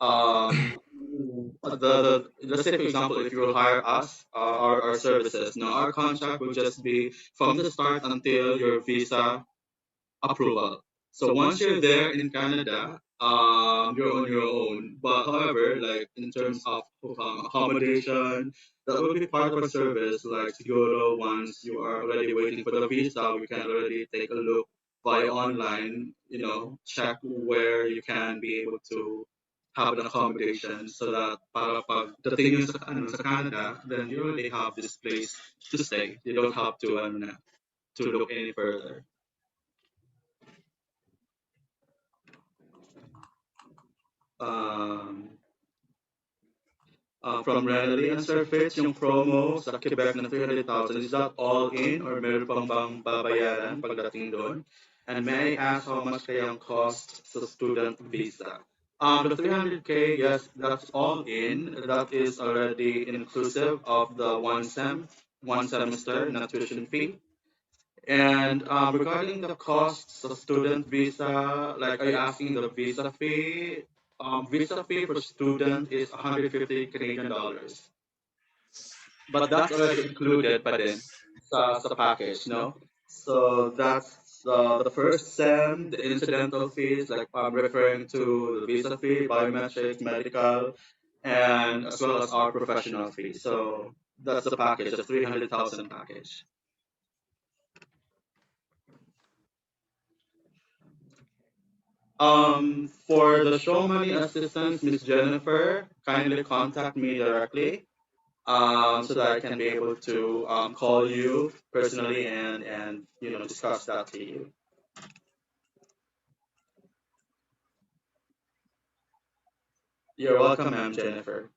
let's say for example, if you will hire us, our services, our contract will just be from the start until your visa approval. So once you're there in Canada, you're on your own. But however, like in terms of accommodation, that will be part of our service. Like siguro once you are already waiting for the visa, we can already take a look via online, check where you can be able to have an accommodation so that para pag dating nyo sa Canada, then you already have this place to stay. You don't have to look any further. From Renally and Surface, yung promo sa Quebec na 300,000, is that all in or meron pang bang babayaran pagdating doon? And may I ask how much kaya ang cost sa student visa? The 300K, yes, that's all in. That is already inclusive of the one semester na tuition fee. And regarding the costs of student visa, like are you asking the visa fee? Visa fee for student is 150 Canadian dollars. But that's already included pa din sa package, no? So that's the first sem, the incidental fees, like I'm referring to the visa fee, biometrics, medical, and as well as our professional fee. So that's the package, the 300,000 package. For the show money assistance, Miss Jennifer, kindly contact me directly, so that I can be able to call you personally and discuss that to you. You're welcome, ma'am, Jennifer.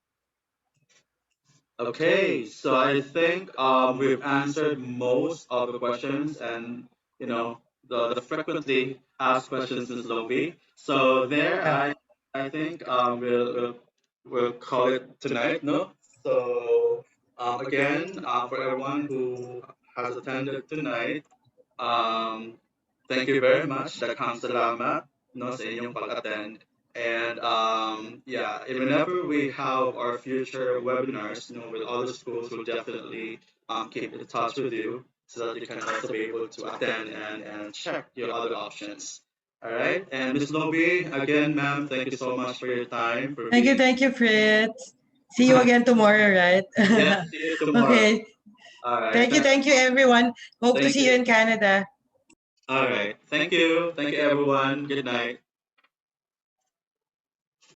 Okay, so I think we've answered most of the questions and the frequently asked questions, Ms. Lobi. So there, Yeah. I think we'll call it tonight, no? So again, for everyone who has attended tonight, um, thank you very much. Daghang salamat no sa inyong pag-attend. And yeah, and whenever we have our future webinars, with other schools, we'll definitely keep in touch with you so that you can also be able to attend and check your other options. All right. And Miss Lobi, again, ma'am, thank you so much for your time for being. Thank you, Fritz. See you again tomorrow, right? Yeah, see you tomorrow. Okay. All right. Thank you, everyone. Hope to Thank see you you. in Canada. All right. Thank you. Thank you, everyone. Good night.